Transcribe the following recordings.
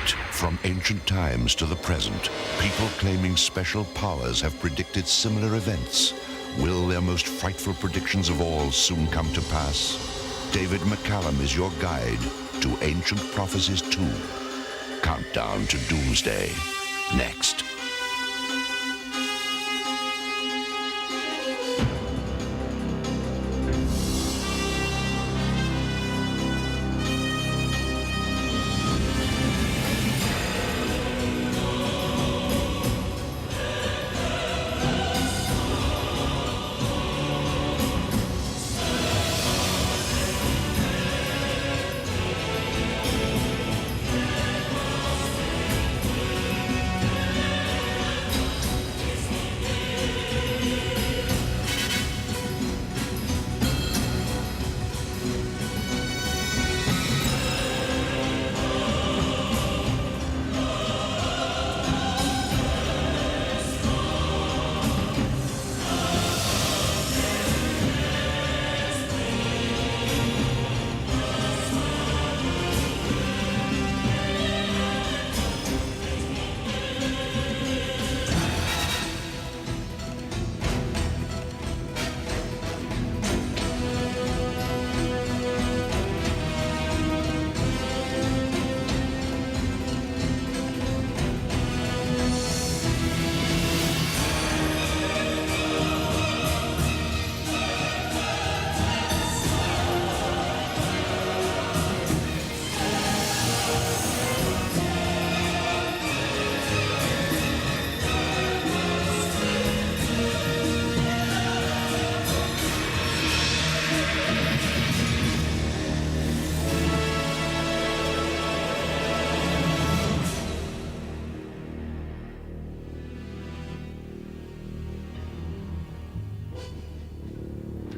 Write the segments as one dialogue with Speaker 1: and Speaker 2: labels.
Speaker 1: Yet, from ancient times to the present, people claiming special powers have predicted similar events. Will their most frightful predictions of all soon come to pass? David McCallum is your guide to Ancient Prophecies 2. Countdown to Doomsday. Next.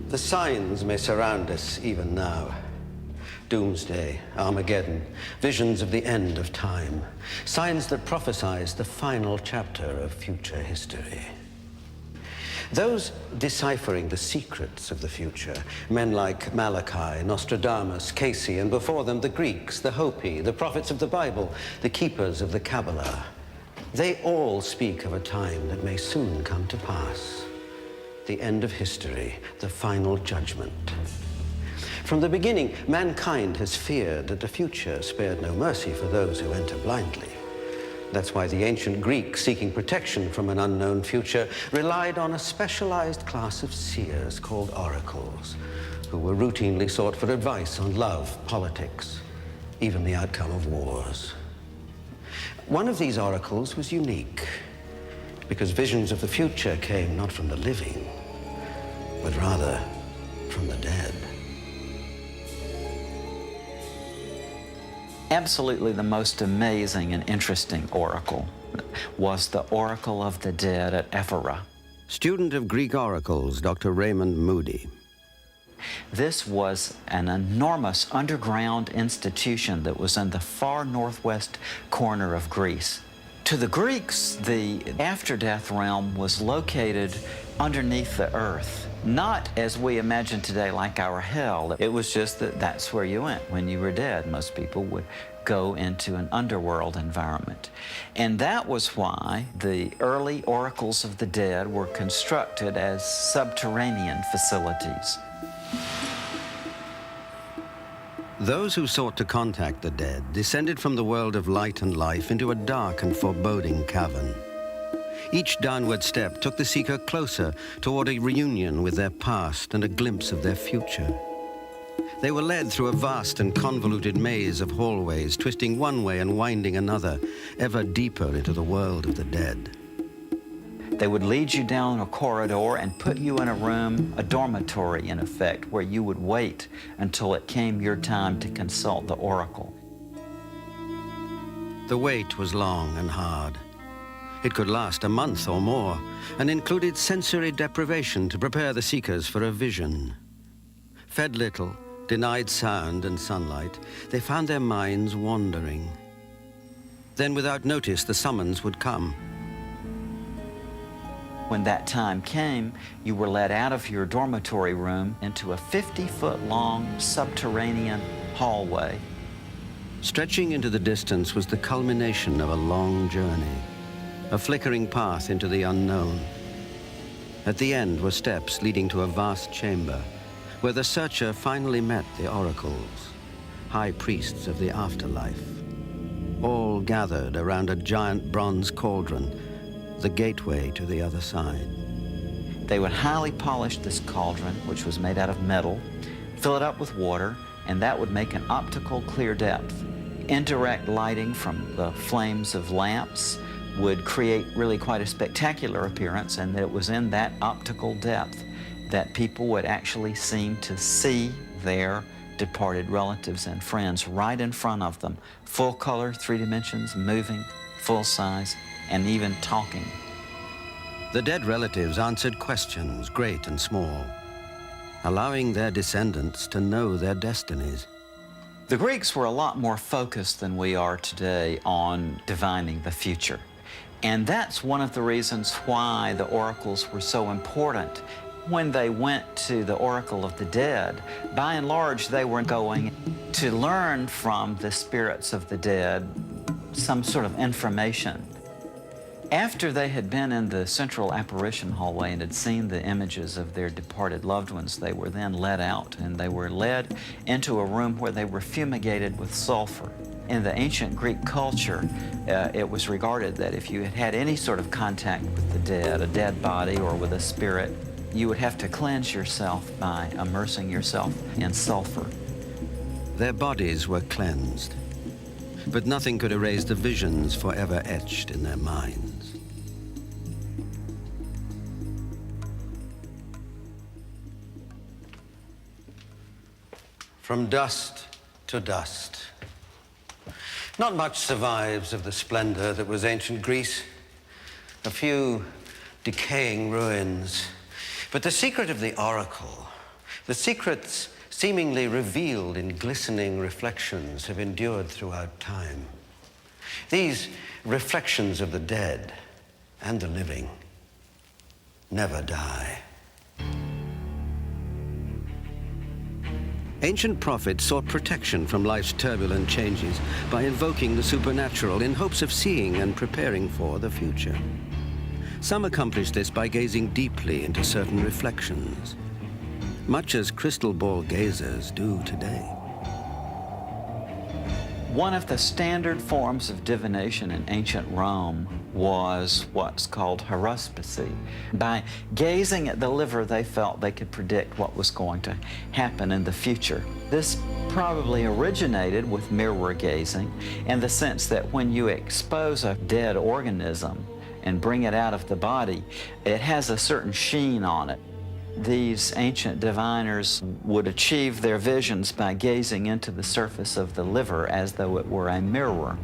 Speaker 2: The signs may surround us even now. Doomsday, Armageddon, visions of the end of time. Signs that prophesize the final chapter of future history. Those deciphering the secrets of the future, men like Malachi, Nostradamus, Casey, and before them the Greeks, the Hopi, the prophets of the Bible, the keepers of the Kabbalah, they all speak of a time that may soon come to pass. The end of history, the final judgment. From the beginning, mankind has feared that the future spared no mercy for those who enter blindly. That's why the ancient Greeks, seeking protection from an unknown future, relied on a specialized class of seers called oracles, who were routinely sought for advice on love, politics, even the outcome of wars. One of these oracles was unique, because visions of the future came not from the living, but rather from the dead.
Speaker 3: Absolutely the most amazing and interesting oracle was the Oracle of the Dead at Ephora.
Speaker 2: Student of Greek oracles, Dr. Raymond Moody.
Speaker 3: This was an enormous underground institution that was in the far northwest corner of Greece. To the Greeks, the after-death realm was located underneath the earth, not as we imagine today like our hell. It was just that that's where you went when you were dead. Most people would go into an underworld environment. And that was why the early oracles of the dead were constructed as subterranean facilities.
Speaker 2: Those who sought to contact the dead descended from the world of light and life into a dark and foreboding cavern. Each downward step took the seeker closer toward a reunion with their past and a glimpse of their future. They were led through a vast and convoluted maze of hallways, twisting one way and winding another, ever deeper into the world of the dead.
Speaker 3: They would lead you down a corridor and put you in a room, a dormitory in effect, where you would wait until it came your time to consult the oracle.
Speaker 2: The wait was long and hard. It could last a month or more, and included sensory deprivation to prepare the seekers for a vision. Fed little, denied sound and sunlight, they found their minds wandering. Then, without notice, the summons would come.
Speaker 3: When that time came, you were led out of your dormitory room into a 50-foot long subterranean hallway.
Speaker 2: Stretching into the distance was the culmination of a long journey, a flickering path into the unknown. At the end were steps leading to a vast chamber, where the searcher finally met the oracles, high priests of the afterlife, all gathered around a giant bronze cauldron, the gateway to the other side.
Speaker 3: They would highly polish this cauldron, which was made out of metal, fill it up with water, and that would make an optical clear depth. Indirect lighting from the flames of lamps would create really quite a spectacular appearance, and it was in that optical depth that people would actually seem to see their departed relatives and friends right in front of them, full color, 3 dimensions, moving, full size, and even talking.
Speaker 2: The dead relatives answered questions, great and small, allowing their descendants to know their destinies.
Speaker 3: The Greeks were a lot more focused than we are today on divining the future. And that's one of the reasons why the oracles were so important. When they went to the oracle of the dead, by and large, they were going to learn from the spirits of the dead some sort of information. After they had been in the central apparition hallway and had seen the images of their departed loved ones, they were then led out, and they were led into a room where they were fumigated with sulfur. In the ancient Greek culture, it was regarded that if you had had any sort of contact with the dead, a dead body or with a spirit, you would have to cleanse yourself by immersing yourself in sulfur.
Speaker 2: Their bodies were cleansed, but nothing could erase the visions forever etched in their minds. From dust to dust. Not much survives of the splendor that was ancient Greece. A few decaying ruins. But the secret of the oracle, the secrets seemingly revealed in glistening reflections, have endured throughout time. These reflections of the dead and the living never die. Ancient prophets sought protection from life's turbulent changes by invoking the supernatural in hopes of seeing and preparing for the future. Some accomplished this by gazing deeply into certain reflections, much as crystal ball gazers do today.
Speaker 3: One of the standard forms of divination in ancient Rome was what's called haruspicy. By gazing at the liver, they felt they could predict what was going to happen in the future. This probably originated with mirror gazing in the sense that when you expose a dead organism and bring it out of the body, it has a certain sheen on it. These ancient diviners would achieve their visions by gazing into the surface of the liver as though it were a mirror.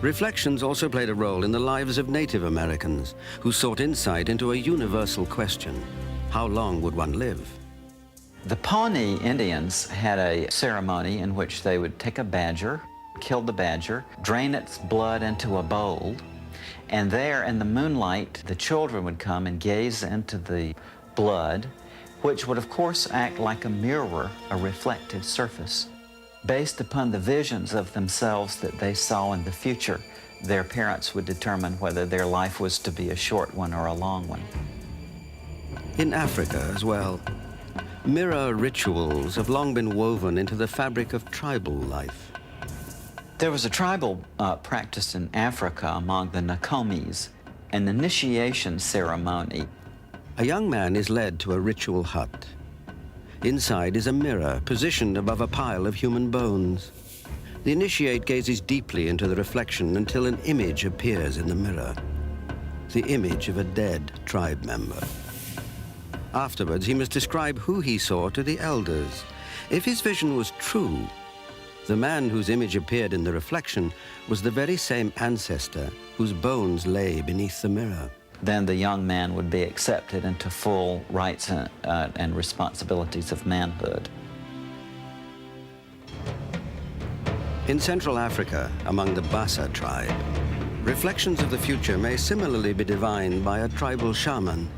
Speaker 2: Reflections also played a role in the lives of Native Americans, who sought insight into a universal question: how long would one live?
Speaker 3: The Pawnee Indians had a ceremony in which they would take a badger, kill the badger, drain its blood into a bowl, and there in the moonlight, the children would come and gaze into the blood, which would of course act like a mirror, a reflective surface. Based upon the visions of themselves that they saw in the future, their parents would determine whether their life was to be a short one or a long one.
Speaker 2: In Africa as well, mirror rituals have long been woven into the fabric of tribal life.
Speaker 3: There was a tribal practice in Africa among the Nakomis, an initiation ceremony.
Speaker 2: A young man is led to a ritual hut. Inside is a mirror positioned above a pile of human bones. The initiate gazes deeply into the reflection until an image appears in the mirror, the image of a dead tribe member. Afterwards, he must describe who he saw to the elders. If his vision was true, the man whose image appeared in the reflection was the very same ancestor whose bones lay beneath the mirror.
Speaker 3: Then the young man would be accepted into full rights and responsibilities of manhood.
Speaker 2: In Central Africa, among the Bassa tribe, reflections of the future may similarly be divined by a tribal shaman.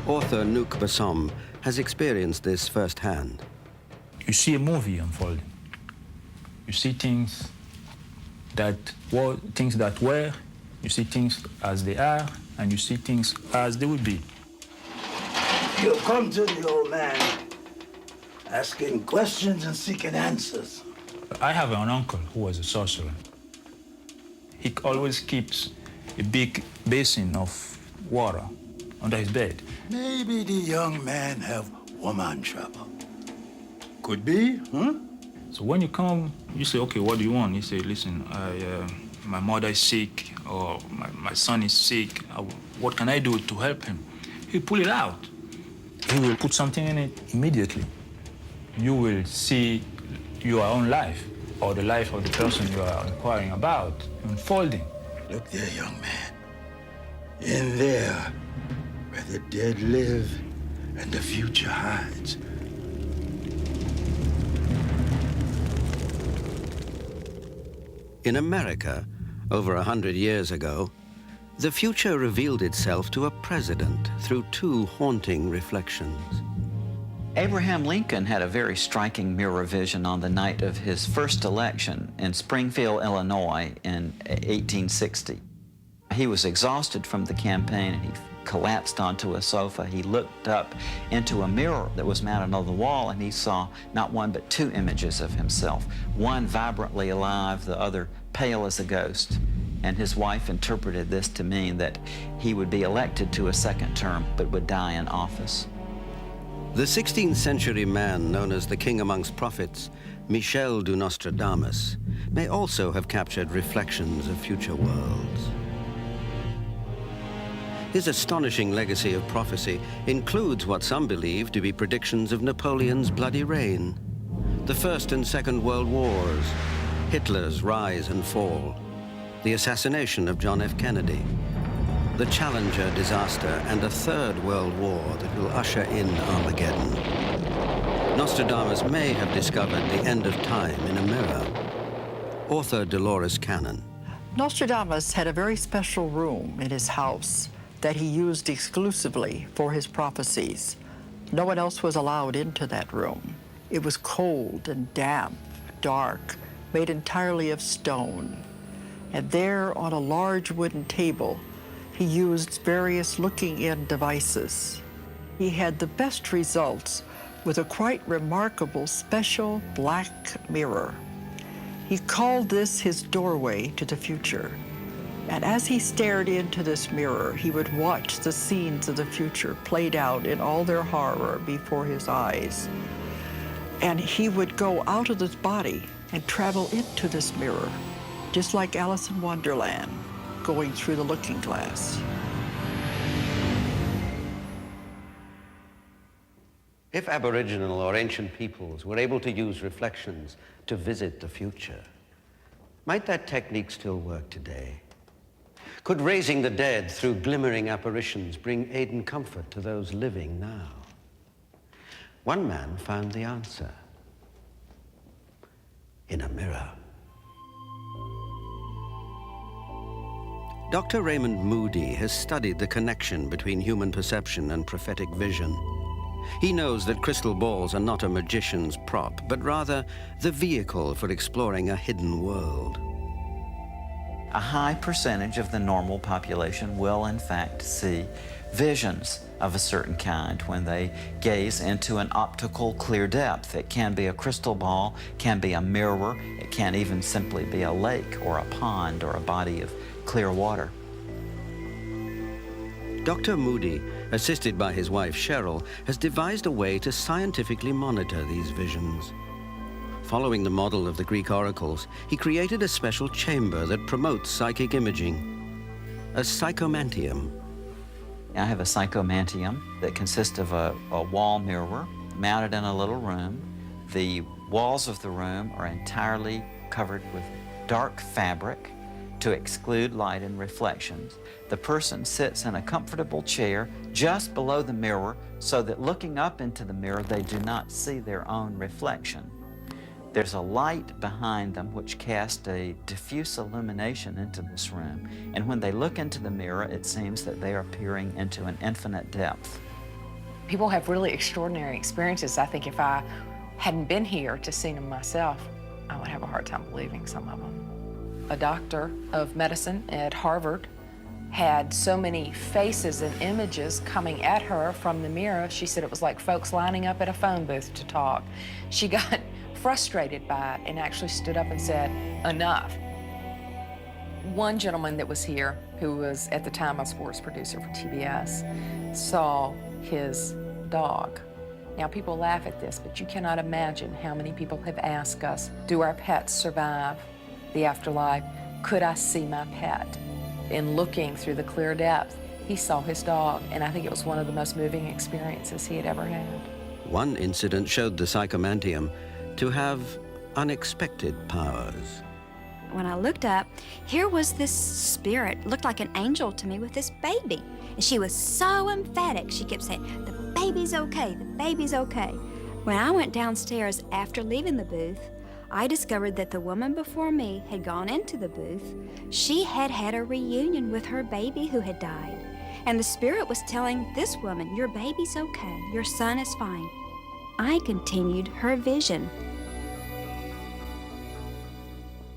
Speaker 2: Author Nouk Bassom has experienced this firsthand.
Speaker 4: You see a movie unfolding. You see things that were, you see things as they are, and you see things as they will be.
Speaker 5: You come to the old man asking questions and seeking answers.
Speaker 4: I have an uncle who was a sorcerer. He always keeps a big basin of water under his bed.
Speaker 5: Maybe the young man have woman trouble. Could be, huh?
Speaker 4: So when you come, you say, okay, what do you want? He say, listen, my mother is sick, or my son is sick. What can I do to help him? He pull it out. He will put something in it immediately. You will see your own life, or the life of the person you are inquiring about, unfolding.
Speaker 5: Look there, young man. In there, where the dead live and the future hides.
Speaker 2: In America, over 100 years ago, the future revealed itself to a president through two haunting reflections.
Speaker 3: Abraham Lincoln had a very striking mirror vision on the night of his first election in Springfield, Illinois in 1860. He was exhausted from the campaign and he collapsed onto a sofa. He looked up into a mirror that was mounted on the wall and he saw not one but two images of himself, one vibrantly alive, the other pale as a ghost. And his wife interpreted this to mean that he would be elected to a second term but would die in office.
Speaker 2: The 16th century man known as the king amongst prophets, Michel du Nostradamus, may also have captured reflections of future worlds. His astonishing legacy of prophecy includes what some believe to be predictions of Napoleon's bloody reign, the First and Second World Wars, Hitler's rise and fall, the assassination of John F. Kennedy, the Challenger disaster, and a third world war that will usher in Armageddon. Nostradamus may have discovered the end of time in a mirror. Author Dolores Cannon.
Speaker 6: Nostradamus had a very special room in his house that he used exclusively for his prophecies. No one else was allowed into that room. It was cold and damp, dark, made entirely of stone. And there on a large wooden table, he used various looking-in devices. He had the best results with a quite remarkable special black mirror. He called this his doorway to the future. And as he stared into this mirror, he would watch the scenes of the future played out in all their horror before his eyes. And he would go out of his body and travel into this mirror, just like Alice in Wonderland, going through the looking glass.
Speaker 2: If Aboriginal or ancient peoples were able to use reflections to visit the future, might that technique still work today? Could raising the dead through glimmering apparitions bring aid and comfort to those living now? One man found the answer in a mirror. Dr. Raymond Moody has studied the connection between human perception and prophetic vision. He knows that crystal balls are not a magician's prop, but rather the vehicle for exploring a hidden world.
Speaker 3: A high percentage of the normal population will, in fact, see visions of a certain kind when they gaze into an optical clear depth. It can be a crystal ball, can be a mirror, it can even simply be a lake or a pond or a body of clear water.
Speaker 2: Dr. Moody, assisted by his wife Cheryl, has devised a way to scientifically monitor these visions. Following the model of the Greek oracles, he created a special chamber that promotes psychic imaging, a psychomantium.
Speaker 3: I have a psychomantium that consists of a wall mirror mounted in a little room. The walls of the room are entirely covered with dark fabric to exclude light and reflections. The person sits in a comfortable chair just below the mirror so that looking up into the mirror, they do not see their own reflection. There's a light behind them which casts a diffuse illumination into this room. And when they look into the mirror, it seems that they are peering into an infinite depth.
Speaker 7: People have really extraordinary experiences. I think if I hadn't been here to see them myself, I would have a hard time believing some of them. A doctor of medicine at Harvard had so many faces and images coming at her from the mirror. She said it was like folks lining up at a phone booth to talk. She got frustrated by it and actually stood up and said, "Enough." One gentleman that was here, who was at the time a sports producer for TBS, saw his dog. Now, people laugh at this, but you cannot imagine how many people have asked us, do our pets survive the afterlife? Could I see my pet? In looking through the clear depth, he saw his dog, and I think it was one of the most moving experiences he had ever had.
Speaker 2: One incident showed the psychomantium to have unexpected powers.
Speaker 8: When I looked up, here was this spirit, looked like an angel to me with this baby. And she was so emphatic. She kept saying, "The baby's okay, the baby's okay." When I went downstairs after leaving the booth, I discovered that the woman before me had gone into the booth. She had had a reunion with her baby who had died. And the spirit was telling this woman, "Your baby's okay, your son is fine." I continued her vision.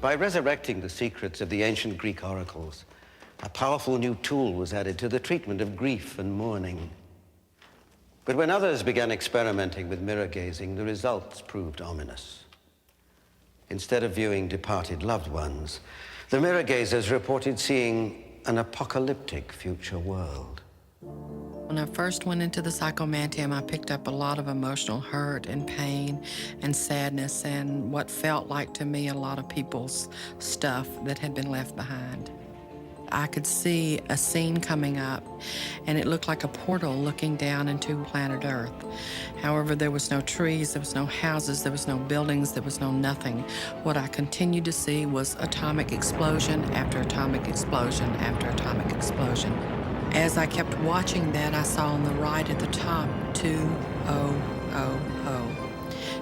Speaker 2: By resurrecting the secrets of the ancient Greek oracles, a powerful new tool was added to the treatment of grief and mourning. But when others began experimenting with mirror gazing, the results proved ominous. Instead of viewing departed loved ones, the mirror gazers reported seeing an apocalyptic future world.
Speaker 9: When I first went into the psychomantium, I picked up a lot of emotional hurt and pain and sadness and what felt like to me a lot of people's stuff that had been left behind. I could see a scene coming up, and it looked like a portal looking down into planet Earth. However, there was no trees, there was no houses, there was no buildings, there was no nothing. What I continued to see was atomic explosion after atomic explosion after atomic explosion. As I kept watching that, I saw on the right at the top 2000.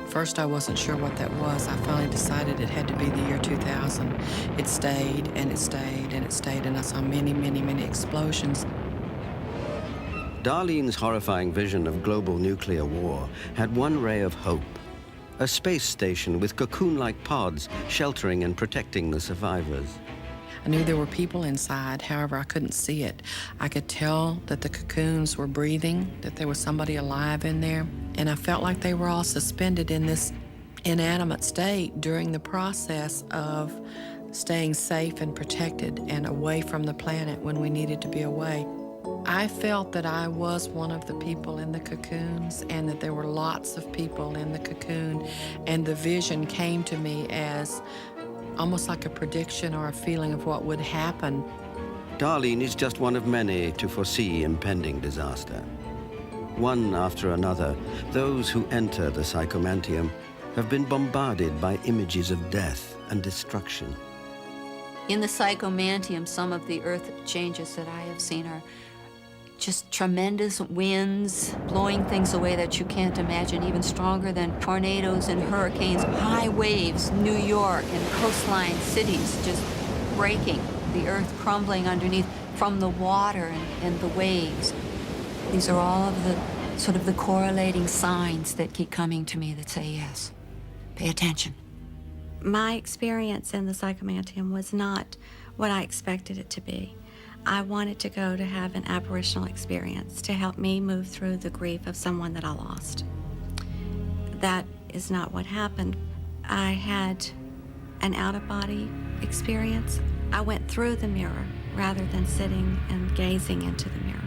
Speaker 9: First, I wasn't sure what that was. I finally decided it had to be the year 2000. It stayed, and it stayed, and it stayed, and I saw many, many, many explosions.
Speaker 2: Darlene's horrifying vision of global nuclear war had one ray of hope: a space station with cocoon-like pods sheltering and protecting the survivors.
Speaker 9: I knew there were people inside, however, I couldn't see it. I could tell that the cocoons were breathing, that there was somebody alive in there, and I felt like they were all suspended in this inanimate state during the process of staying safe and protected and away from the planet when we needed to be away. I felt that I was one of the people in the cocoons and that there were lots of people in the cocoon, and the vision came to me as almost like a prediction or a feeling of what would happen.
Speaker 2: Darlene is just one of many to foresee impending disaster. One after another, those who enter the psychomantium have been bombarded by images of death and destruction.
Speaker 10: In the psychomantium, some of the earth changes that I have seen are just tremendous winds blowing things away that you can't imagine, even stronger than tornadoes and hurricanes, high waves, New York and coastline cities just breaking, the earth crumbling underneath from the water and the waves. These are all of the sort of the correlating signs that keep coming to me that say, yes, pay attention.
Speaker 8: My experience in the psychomantium was not what I expected it to be. I wanted to go to have an apparitional experience to help me move through the grief of someone that I lost. That is not what happened. I had an out-of-body experience. I went through the mirror rather than sitting and gazing into the mirror.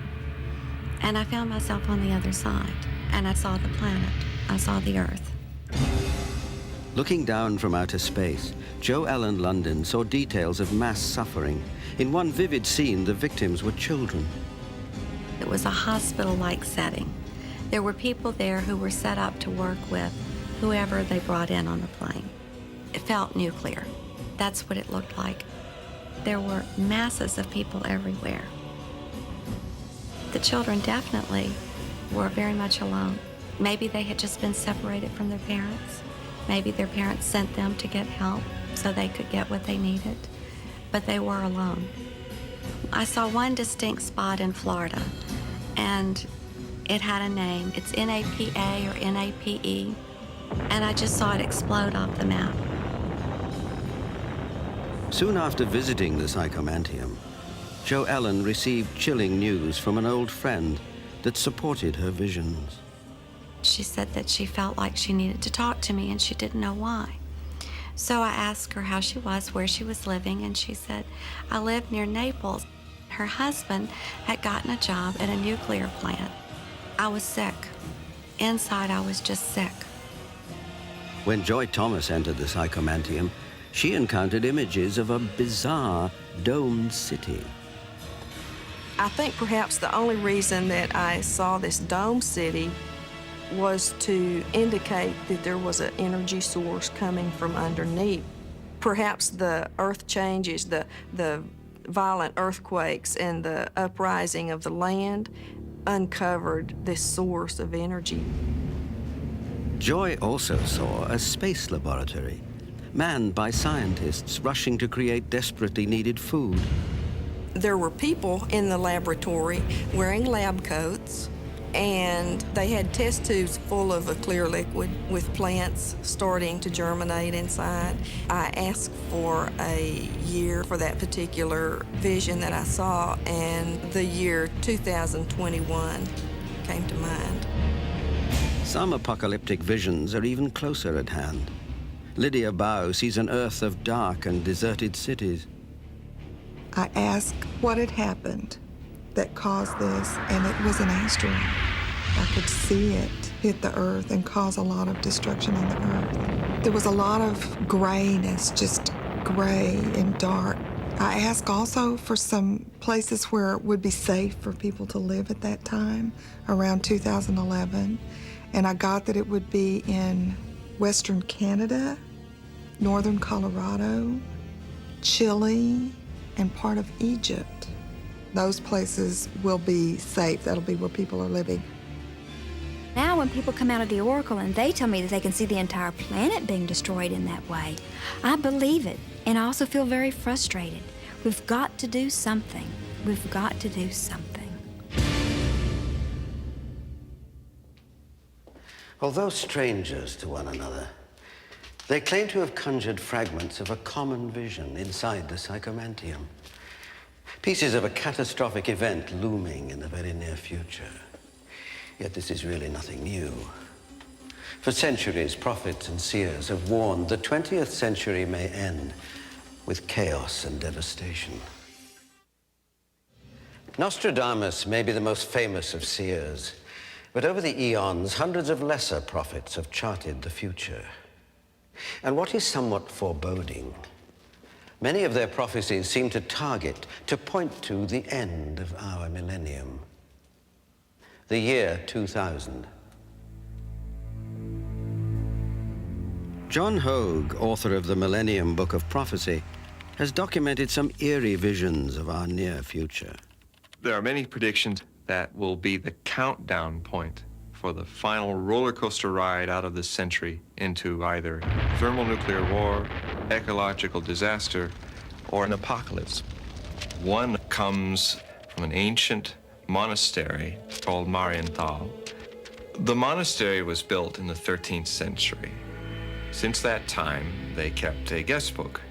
Speaker 8: And I found myself on the other side, and I saw the planet. I saw the Earth.
Speaker 2: Looking down from outer space, Jo Ellen London saw details of mass suffering. In one vivid scene, the victims were children.
Speaker 8: It was a hospital-like setting. There were people there who were set up to work with whoever they brought in on the plane. It felt nuclear. That's what it looked like. There were masses of people everywhere. The children definitely were very much alone. Maybe they had just been separated from their parents. Maybe their parents sent them to get help so they could get what they needed, but they were alone. I saw one distinct spot in Florida, and It had a name. It's NAPA or NAPE. And I just saw it explode off the map.
Speaker 2: Soon after visiting the Psychomantium, Jo Ellen received chilling news from an old friend that supported her visions.
Speaker 8: She said that she felt like she needed to talk to me and she didn't know why. So I asked her how she was, where she was living, and she said, I live near Naples. Her husband had gotten a job at a nuclear plant. I was sick. Inside, I was just sick.
Speaker 2: When Joy Thomas entered the Psychomantium, she encountered images of a bizarre domed city.
Speaker 11: I think perhaps the only reason that I saw this dome city was to indicate that there was an energy source coming from underneath. Perhaps the earth changes, the violent earthquakes and the uprising of the land uncovered this source of energy.
Speaker 2: Joy also saw a space laboratory, manned by scientists rushing to create desperately needed food.
Speaker 11: There were people in the laboratory wearing lab coats, and they had test tubes full of a clear liquid with plants starting to germinate inside. I asked for a year for that particular vision that I saw, and the year 2021 came to mind.
Speaker 2: Some apocalyptic visions are even closer at hand. Lydia Bow sees an Earth of dark and deserted cities.
Speaker 12: I asked what had happened that caused this, and it was an asteroid. I could see it hit the Earth and cause a lot of destruction on the Earth. There was a lot of grayness, just gray and dark. I asked also for some places where it would be safe for people to live at that time, around 2011. And I got that it would be in Western Canada, Northern Colorado, Chile, and part of Egypt. Those places will be safe. That'll be where people are living.
Speaker 13: Now when people come out of the Oracle and they tell me that they can see the entire planet being destroyed in that way, I believe it, and I also feel very frustrated. We've got to do something. We've got to do something.
Speaker 2: Although strangers to one another, they claim to have conjured fragments of a common vision inside the Psychomantium. Pieces of a catastrophic event looming in the very near future. Yet this is really nothing new. For centuries, prophets and seers have warned the 20th century may end with chaos and devastation. Nostradamus may be the most famous of seers, but over the eons, hundreds of lesser prophets have charted the future. And what is somewhat foreboding, many of their prophecies seem to target, to point to the end of our millennium, the year 2000. John Hogue, author of the Millennium Book of Prophecy, has documented some eerie visions of our near future.
Speaker 14: There are many predictions that will be the countdown point for the final roller coaster ride out of this century into either thermonuclear war, ecological disaster, or an apocalypse. One comes from an ancient monastery called Marienthal. The monastery was built in the 13th century. Since that time, they kept a guest book.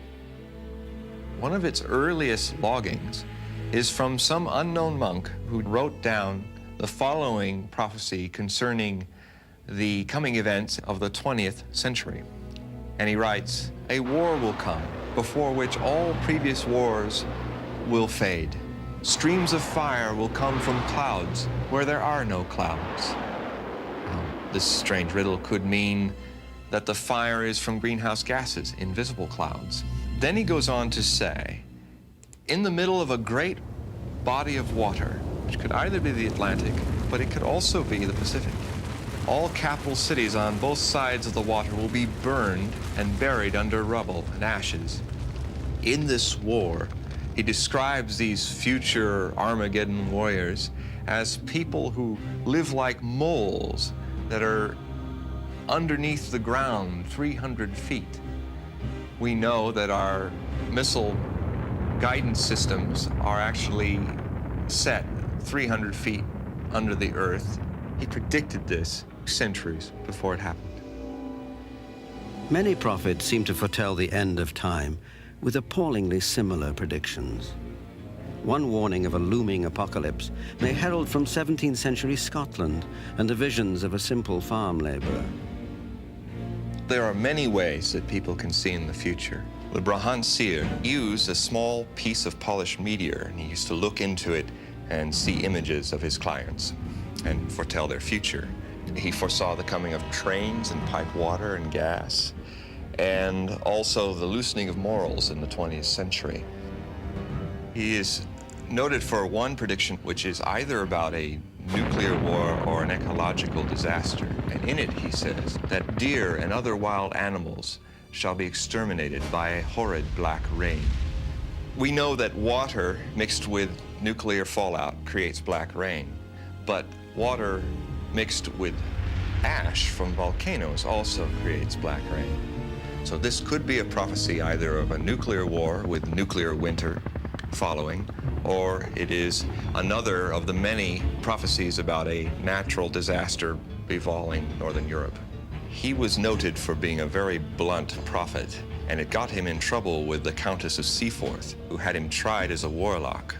Speaker 14: One of its earliest loggings is from some unknown monk who wrote down the following prophecy concerning the coming events of the 20th century. And he writes, "A war will come before which all previous wars will fade. Streams of fire will come from clouds where there are no clouds." This strange riddle could mean that the fire is from greenhouse gases, invisible clouds. Then he goes on to say, in the middle of a great body of water, which could either be the Atlantic, but it could also be the Pacific, all capital cities on both sides of the water will be burned and buried under rubble and ashes. In this war, he describes these future Armageddon warriors as people who live like moles that are underneath the ground 300 feet. We know that our missile guidance systems are actually set 300 feet under the earth, He predicted this centuries before it happened.
Speaker 2: Many prophets seem to foretell the end of time with appallingly similar predictions. One warning of a looming apocalypse may herald from 17th century Scotland and the visions of a simple farm laborer.
Speaker 14: There are many ways that people can see in the future. The Brahman seer used a small piece of polished meteor, and he used to look into it and see images of his clients and foretell their future. He foresaw the coming of trains and piped water and gas, and also the loosening of morals in the 20th century. He is noted for one prediction, which is either about a nuclear war or an ecological disaster. And in it, he says that deer and other wild animals shall be exterminated by a horrid black rain. We know that water mixed with nuclear fallout creates black rain, but water mixed with ash from volcanoes also creates black rain. So this could be a prophecy either of a nuclear war with nuclear winter following, or it is another of the many prophecies about a natural disaster befalling Northern Europe. He was noted for being a very blunt prophet, and it got him in trouble with the Countess of Seaforth, who had him tried as a warlock.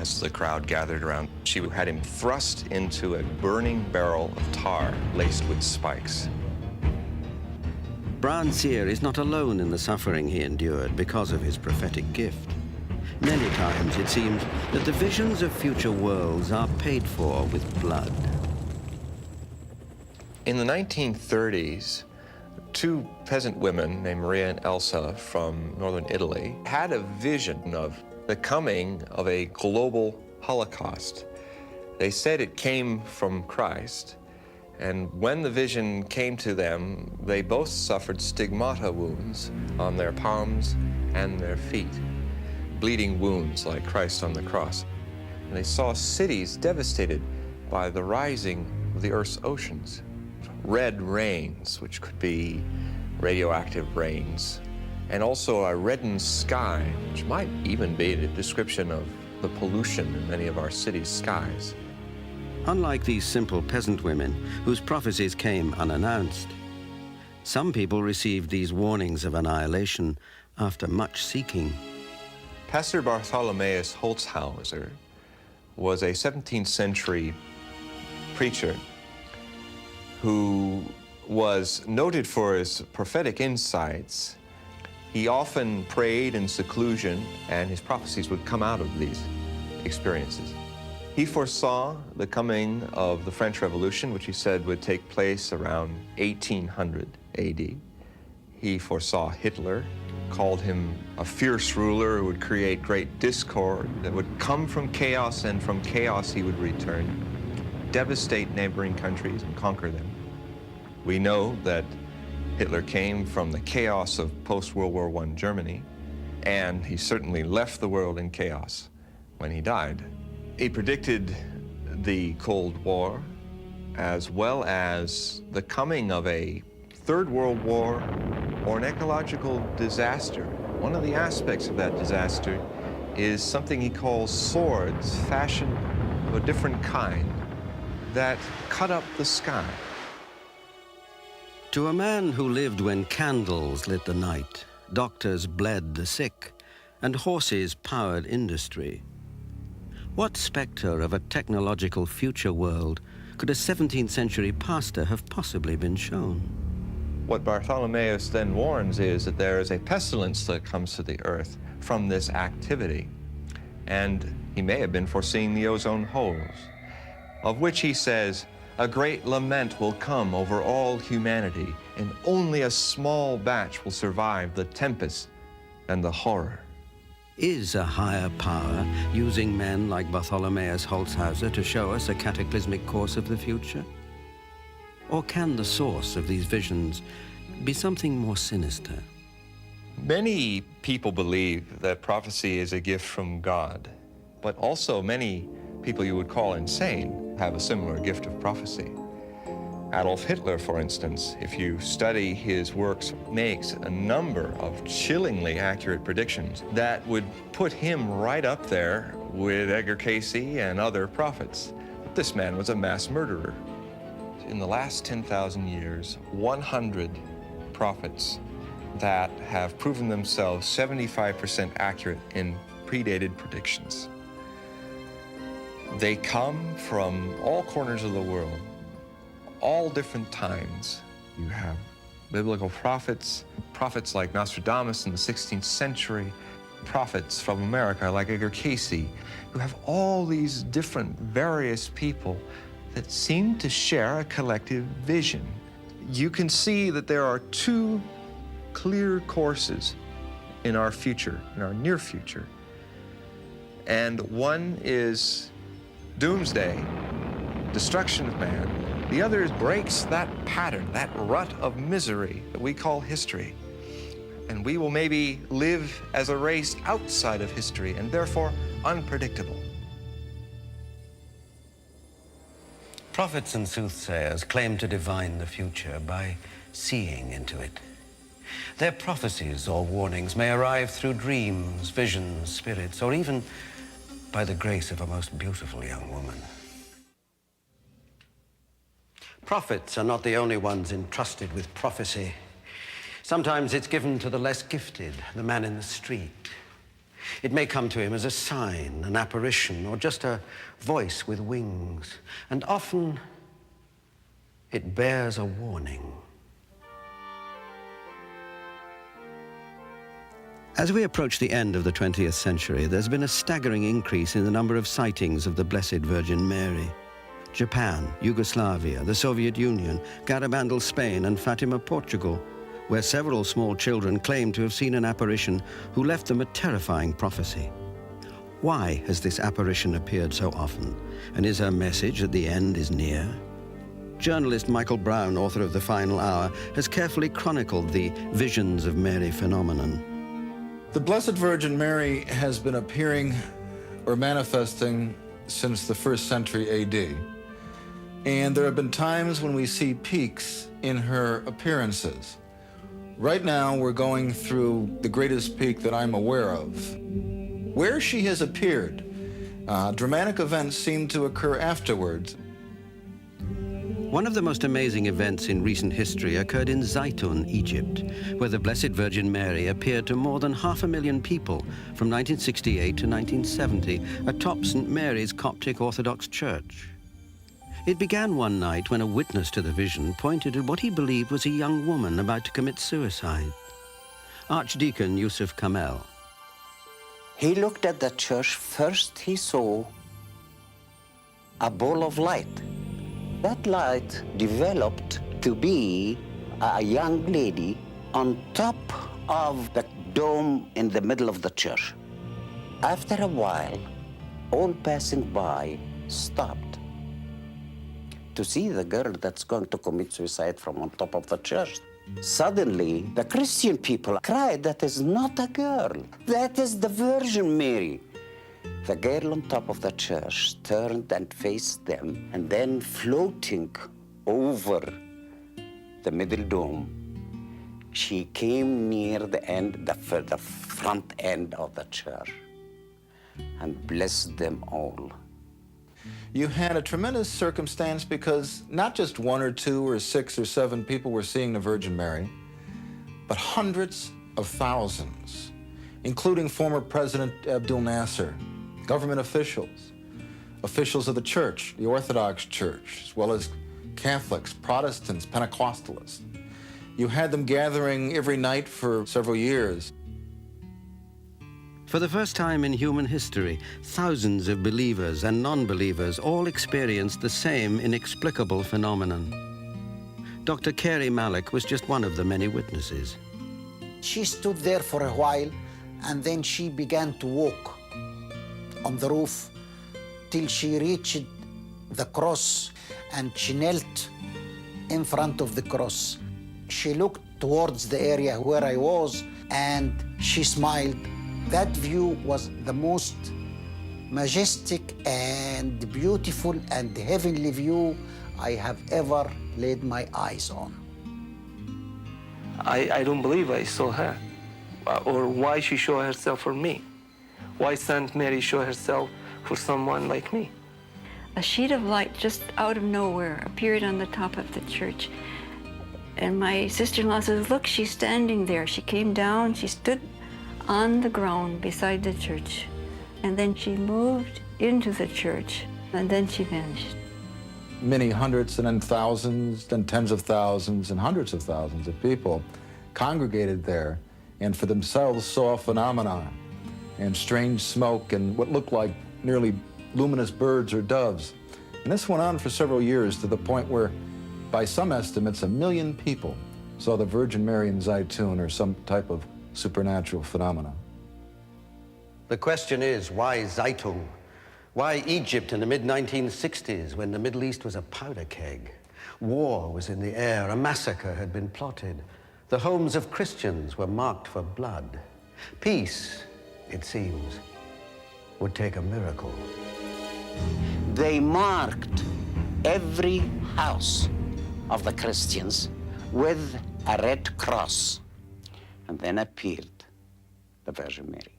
Speaker 14: As the crowd gathered around, she had him thrust into a burning barrel of tar laced with spikes.
Speaker 2: Brahman seer is not alone in the suffering he endured because of his prophetic gift. Many times it seems that the visions of future worlds are paid for with blood.
Speaker 14: In the 1930s, two peasant women named Maria and Elsa from northern Italy had a vision of the coming of a global Holocaust. They said it came from Christ, and when the vision came to them, they both suffered stigmata wounds on their palms and their feet, bleeding wounds like Christ on the cross. And they saw cities devastated by the rising of the Earth's oceans. Red rains, which could be radioactive rains, and also a reddened sky, which might even be a description of the pollution in many of our cities' skies.
Speaker 2: Unlike these simple peasant women whose prophecies came unannounced, some people received these warnings of annihilation after much seeking.
Speaker 14: Pastor Bartholomäus Holzhauser was a 17th century preacher who was noted for his prophetic insights. He often prayed in seclusion, and his prophecies would come out of these experiences. He foresaw the coming of the French Revolution, which he said would take place around 1800 AD. He foresaw Hitler, called him a fierce ruler who would create great discord that would come from chaos, and from chaos he would return, devastate neighboring countries and conquer them. We know that Hitler came from the chaos of post-World War I Germany, and he certainly left the world in chaos when he died. He predicted the Cold War, as well as the coming of a Third World War or an ecological disaster. One of the aspects of that disaster is something he calls swords, fashioned of a different kind, that cut up the sky.
Speaker 2: To a man who lived when candles lit the night, doctors bled the sick, and horses powered industry, what specter of a technological future world could a 17th century pastor have possibly been shown?
Speaker 14: What Bartholomeus then warns is that there is a pestilence that comes to the earth from this activity. And he may have been foreseeing the ozone holes, of which he says, a great lament will come over all humanity, and only a small batch will survive the tempest and the horror.
Speaker 2: Is a higher power using men like Bartholomäus Holzhauser to show us a cataclysmic course of the future? Or can the source of these visions be something more sinister?
Speaker 14: Many people believe that prophecy is a gift from God, but also many people you would call insane have a similar gift of prophecy. Adolf Hitler, for instance, if you study his works, makes a number of chillingly accurate predictions that would put him right up there with Edgar Cayce and other prophets. But this man was a mass murderer. in the last 10,000 years 100 prophets that have proven themselves 75% accurate in predated predictions. They come from all corners of the world, all different times. You have biblical prophets, prophets like Nostradamus in the 16th century, prophets from America like Edgar Cayce, who have all these different various people that seem to share a collective vision. You can see that there are two clear courses in our future, in our near future. And one is doomsday, destruction of man. The other breaks that pattern, that rut of misery that we call history. And we will maybe live as a race outside of history and therefore unpredictable.
Speaker 2: Prophets and soothsayers claim to divine the future by seeing into it. Their prophecies or warnings may arrive through dreams, visions, spirits, or even by the grace of a most beautiful young woman. Prophets are not the only ones entrusted with prophecy. Sometimes it's given to the less gifted, the man in the street. It may come to him as a sign, an apparition, or just a voice with wings. And often, it bears a warning. As we approach the end of the 20th century, there's been a staggering increase in the number of sightings of the Blessed Virgin Mary. Japan, Yugoslavia, the Soviet Union, Garabandal, Spain, and Fatima, Portugal, where several small children claim to have seen an apparition who left them a terrifying prophecy. Why has this apparition appeared so often? And is her message that the end is near? Journalist Michael Brown, author of The Final Hour, has carefully chronicled the Visions of Mary phenomenon.
Speaker 15: The Blessed Virgin Mary has been appearing or manifesting since the 1st century AD. And there have been times when we see peaks in her appearances. Right now, we're going through the greatest peak that I'm aware of. Where she has appeared, dramatic events seem to occur afterwards.
Speaker 2: One of the most amazing events in recent history occurred in Zaytun, Egypt, where the Blessed Virgin Mary appeared to more than 500,000 people from 1968 to 1970 atop St. Mary's Coptic Orthodox Church. It began one night when a witness to the vision pointed at what he believed was a young woman about to commit suicide. Archdeacon Yusuf Kamel.
Speaker 16: He looked at the church. First he saw a ball of light. That light developed to be a young lady on top of the dome in the middle of the church. After a while, all passing by stopped to see the girl that's going to commit suicide from on top of the church. Suddenly, the Christian people cried, "That is not a girl, that is the Virgin Mary." The girl on top of the church turned and faced them, and then floating over the middle dome, she came near the end, the front end of the church, and blessed them all.
Speaker 15: You had a tremendous circumstance because not just 1 or 2 or 6 or 7 people were seeing the Virgin Mary, but hundreds of thousands, including former President Abdul Nasser, government officials, officials of the church, the Orthodox Church, as well as Catholics, Protestants, Pentecostalists. You had them gathering every night for several years.
Speaker 2: For the first time in human history, thousands of believers and non-believers all experienced the same inexplicable phenomenon. Dr. Carey Malik was just one of the many witnesses.
Speaker 17: She stood there for a while, and then she began to walk on the roof till she reached the cross, and she knelt in front of the cross. She looked towards the area where I was, and she smiled. That view was the most majestic and beautiful and heavenly view I have ever laid my eyes on.
Speaker 18: I don't believe I saw her, or why she showed herself for me. Why Saint Mary show herself for someone like me?
Speaker 19: A sheet of light just out of nowhere appeared on the top of the church. And my sister-in-law says, look, she's standing there. She came down, she stood on the ground beside the church. And then she moved into the church, and then she vanished.
Speaker 15: Many hundreds and then thousands, then tens of thousands and hundreds of thousands of people congregated there and for themselves saw phenomena and strange smoke and what looked like nearly luminous birds or doves. And this went on for several years to the point where, by some estimates, 1 million people saw the Virgin Mary in Zaytun or some type of supernatural phenomena.
Speaker 2: The question is, why Zaytun? Why Egypt in the mid-1960s when the Middle East was a powder keg? War was in the air, a massacre had been plotted. The homes of Christians were marked for blood. Peace, it seems, would take a miracle.
Speaker 16: They marked every house of the Christians with a red cross. And then appeared the Virgin Mary.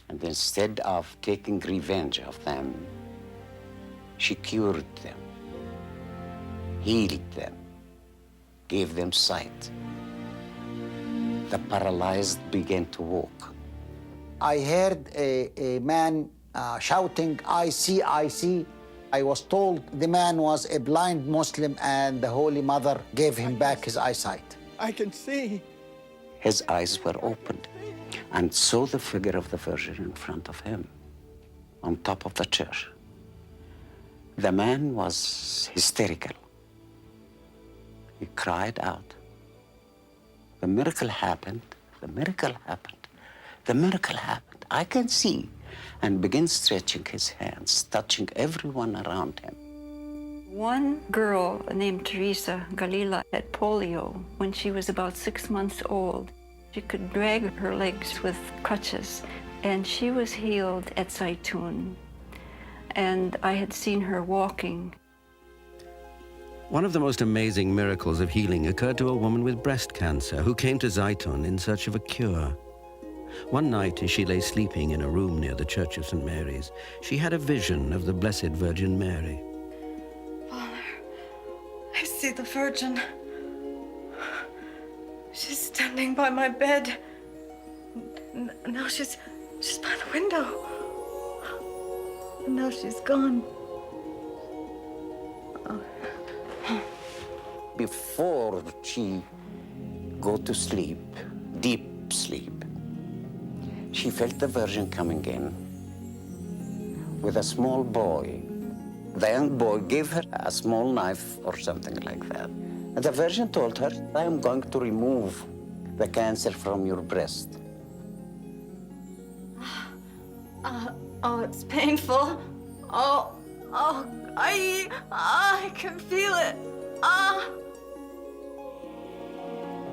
Speaker 16: And instead of taking revenge of them, she cured them, healed them, gave them sight. The paralyzed began to walk.
Speaker 17: I heard a man shouting, I see, I see. I was told the man was a blind Muslim and the Holy Mother gave him back his eyesight.
Speaker 5: I can see.
Speaker 16: His eyes were opened and saw the figure of the Virgin in front of him, on top of the church. The man was hysterical. He cried out. The miracle happened, the miracle happened, the miracle happened. I can see. And began stretching his hands, touching everyone around him.
Speaker 19: One girl named Teresa Galila had polio when she was about 6 months old. She could drag her legs with crutches, and she was healed at Zaytun. And I had seen her walking.
Speaker 20: One of the most amazing miracles of healing occurred to a woman with breast cancer who came to Zaytun in search of a cure. One night, as she lay sleeping in a room near the Church of St. Mary's, she had a vision of the Blessed Virgin Mary.
Speaker 21: Father, I see the Virgin. She's standing by my bed. Now she's by the window. And now she's gone.
Speaker 16: Before she go to sleep, deep sleep, she felt the Virgin coming in with a small boy. The young boy gave her a small knife or something like that. And the Virgin told her, I am going to remove the cancer from your breast.
Speaker 21: Oh, it's painful. I can feel it.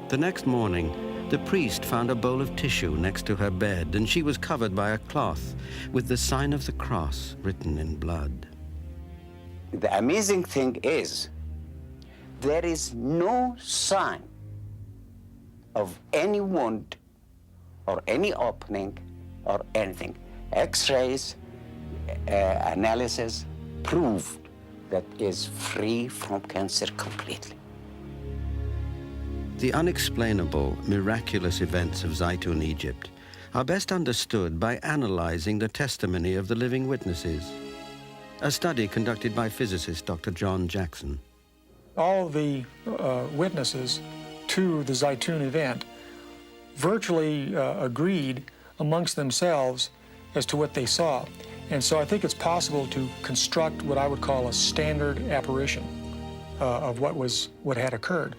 Speaker 20: The next morning, the priest found a bowl of tissue next to her bed, and she was covered by a cloth with the sign of the cross written in blood.
Speaker 16: The amazing thing is, there is no sign of any wound or any opening or anything. X-rays, analysis proved that is free from cancer completely.
Speaker 20: The unexplainable, miraculous events of Zaytun, Egypt, are best understood by analyzing the testimony of the living witnesses. A study conducted by physicist Dr. John Jackson.
Speaker 22: All the witnesses to the Zaytun event virtually agreed amongst themselves as to what they saw. And so I think it's possible to construct what I would call a standard apparition of what had occurred.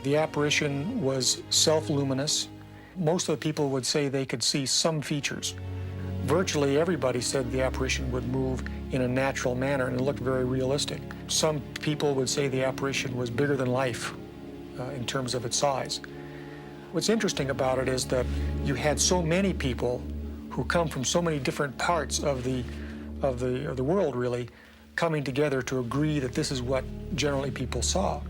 Speaker 22: The apparition was self-luminous. Most of the people would say they could see some features. Virtually everybody said the apparition would move in a natural manner and it looked very realistic. Some people would say the apparition was bigger than life in terms of its size. What's interesting about it is that you had so many people who come from so many different parts of the world, really, coming together to agree that this is what generally people saw.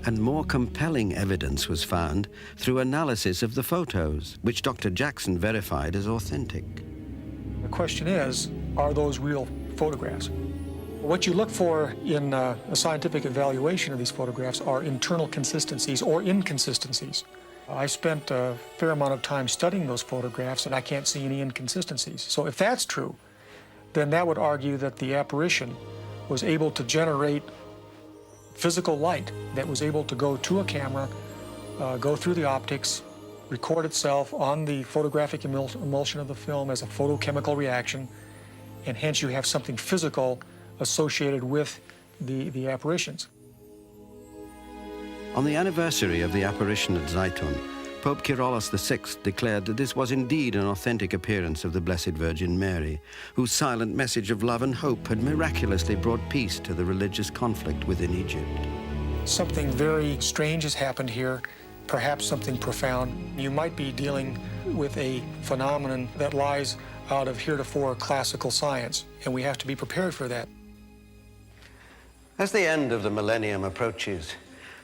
Speaker 20: And more compelling evidence was found through analysis of the photos, which Dr. Jackson verified as authentic.
Speaker 22: The question is, are those real photographs? What you look for in a scientific evaluation of these photographs are internal consistencies or inconsistencies. I spent a fair amount of time studying those photographs, and I can't see any inconsistencies. So if that's true, then that would argue that the apparition was able to generate physical light that was able to go to a camera, go through the optics, record itself on the photographic emulsion of the film as a photochemical reaction, and hence you have something physical associated with the apparitions.
Speaker 20: On the anniversary of the apparition at Zaitun, Pope Kyrillos VI declared that this was indeed an authentic appearance of the Blessed Virgin Mary, whose silent message of love and hope had miraculously brought peace to the religious conflict within Egypt.
Speaker 22: Something very strange has happened here, perhaps something profound. You might be dealing with a phenomenon that lies out of heretofore classical science, and we have to be prepared for that.
Speaker 2: As the end of the millennium approaches,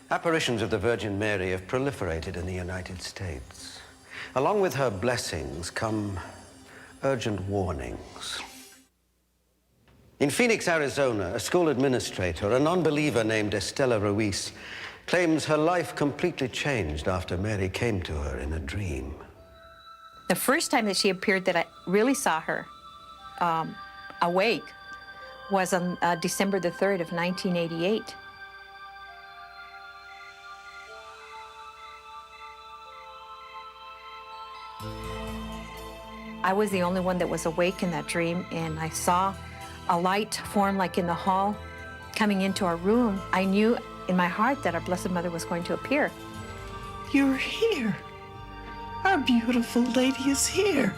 Speaker 2: apparitions of the Virgin Mary have proliferated in the United States. Along with her blessings come urgent warnings. In Phoenix, Arizona, a school administrator, a non-believer named Estela Ruiz, claims her life completely changed after Mary came to her in a dream.
Speaker 1: The first time that she appeared that I really saw her awake was on December the 3rd of 1988. I was the only one that was awake in that dream, and I saw a light form like in the hall coming into our room. I knew in my heart that our Blessed Mother was going to appear.
Speaker 4: You're here. Our beautiful lady is here.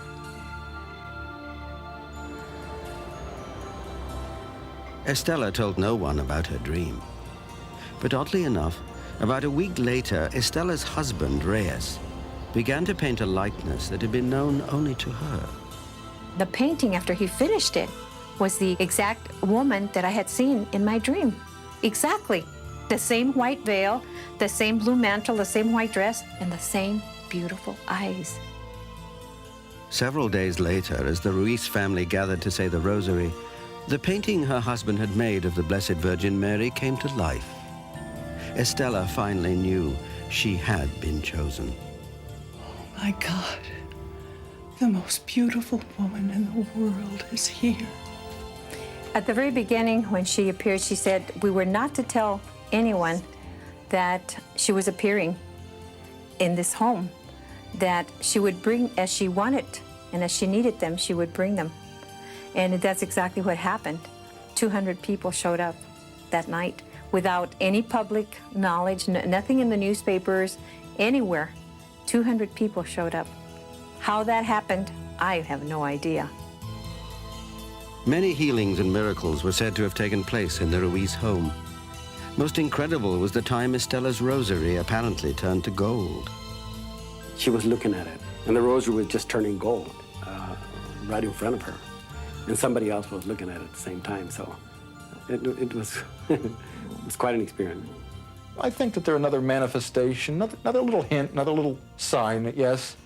Speaker 20: Estela told no one about her dream. But oddly enough, about a week later, Estela's husband, Reyes, began to paint a likeness that had been known only to her.
Speaker 1: The painting, after he finished it, was the exact woman that I had seen in my dream. Exactly. The same white veil, the same blue mantle, the same white dress, and the same beautiful eyes.
Speaker 20: Several days later, as the Ruiz family gathered to say the rosary, the painting her husband had made of the Blessed Virgin Mary came to life. Estela finally knew she had been chosen.
Speaker 4: My God, the most beautiful woman in the world is here.
Speaker 1: At the very beginning, when she appeared, she said we were not to tell anyone that she was appearing in this home, that she would bring as she wanted, and as she needed them, she would bring them. And that's exactly what happened. 200 people showed up that night without any public knowledge, nothing in the newspapers, anywhere. 200 people showed up. How that happened, I have no idea.
Speaker 20: Many healings and miracles were said to have taken place in the Ruiz home. Most incredible was the time Estela's rosary apparently turned to gold.
Speaker 23: She was looking at it, and the rosary was just turning gold right in front of her. And somebody else was looking at it at the same time, so it was, it was quite an experience.
Speaker 15: I think that they're another manifestation, another little hint, another little sign that, yes,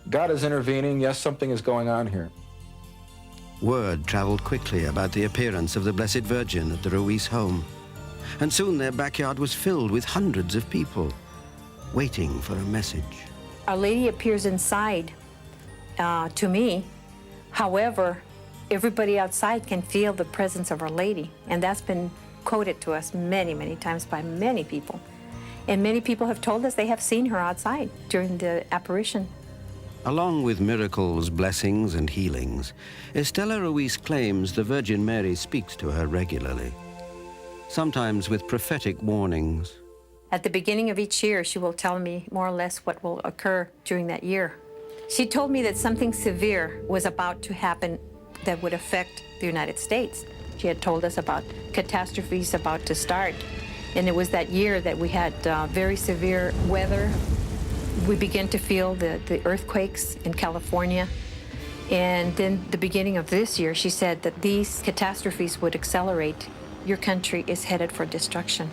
Speaker 15: God is intervening, yes, something is going on here.
Speaker 20: Word traveled quickly about the appearance of the Blessed Virgin at the Ruiz home, and soon their backyard was filled with hundreds of people waiting for a message.
Speaker 1: Our Lady appears inside to me. However, everybody outside can feel the presence of Our Lady, and that's been quoted to us many, many times by many people. And many people have told us they have seen her outside during the apparition.
Speaker 20: Along with miracles, blessings, and healings, Estela Ruiz claims the Virgin Mary speaks to her regularly, sometimes with prophetic warnings.
Speaker 1: At the beginning of each year, she will tell me more or less what will occur during that year. She told me that something severe was about to happen that would affect the United States. She had told us about catastrophes about to start. And it was that year that we had very severe weather. We began to feel the earthquakes in California. And then the beginning of this year, she said that these catastrophes would accelerate. Your country is headed for destruction.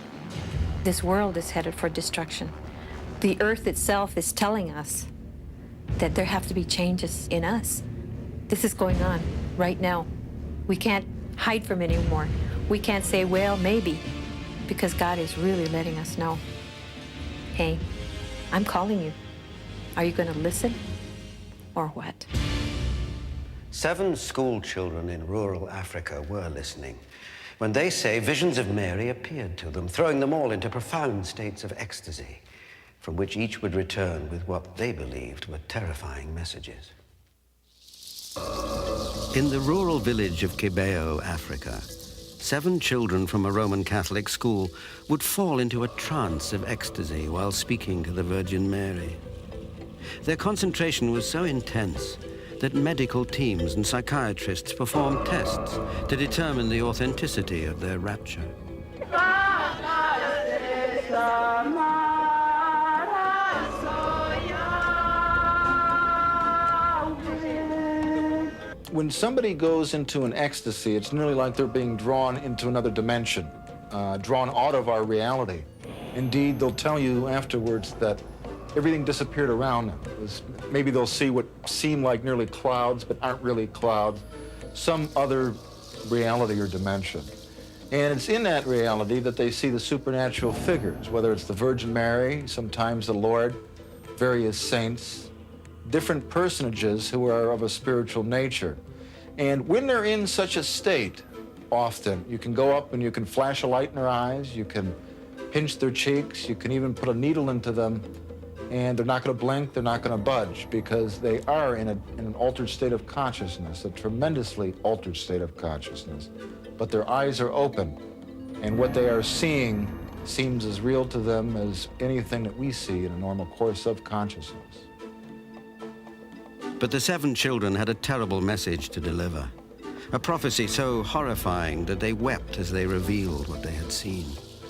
Speaker 1: This world is headed for destruction. The earth itself is telling us that there have to be changes in us. This is going on right now. We can't hide from it anymore. We can't say, well, maybe, because God is really letting us know, hey, I'm calling you. Are you going to listen or what?
Speaker 2: 7 school children in rural Africa were listening when they say visions of Mary appeared to them, throwing them all into profound states of ecstasy, from which each would return with what they believed were terrifying messages.
Speaker 20: In the rural village of Kibeo, Africa, 7 children from a Roman Catholic school would fall into a trance of ecstasy while speaking to the Virgin Mary. Their concentration was so intense that medical teams and psychiatrists performed tests to determine the authenticity of their rapture.
Speaker 15: When somebody goes into an ecstasy, it's nearly like they're being drawn into another dimension, drawn out of our reality. Indeed, they'll tell you afterwards that everything disappeared around them. Maybe they'll see what seem like nearly clouds, but aren't really clouds, some other reality or dimension. And it's in that reality that they see the supernatural figures, whether it's the Virgin Mary, sometimes the Lord, various saints, different personages who are of a spiritual nature. And when they're in such a state, often, you can go up and you can flash a light in their eyes, you can pinch their cheeks, you can even put a needle into them, and they're not going to blink, they're not going to budge, because they are in an altered state of consciousness, a tremendously altered state of consciousness. But their eyes are open, and what they are seeing seems as real to them as anything that we see in a normal course of consciousness.
Speaker 20: But the 7 children had a terrible message to deliver, a prophecy so horrifying that they wept as they revealed what they had seen.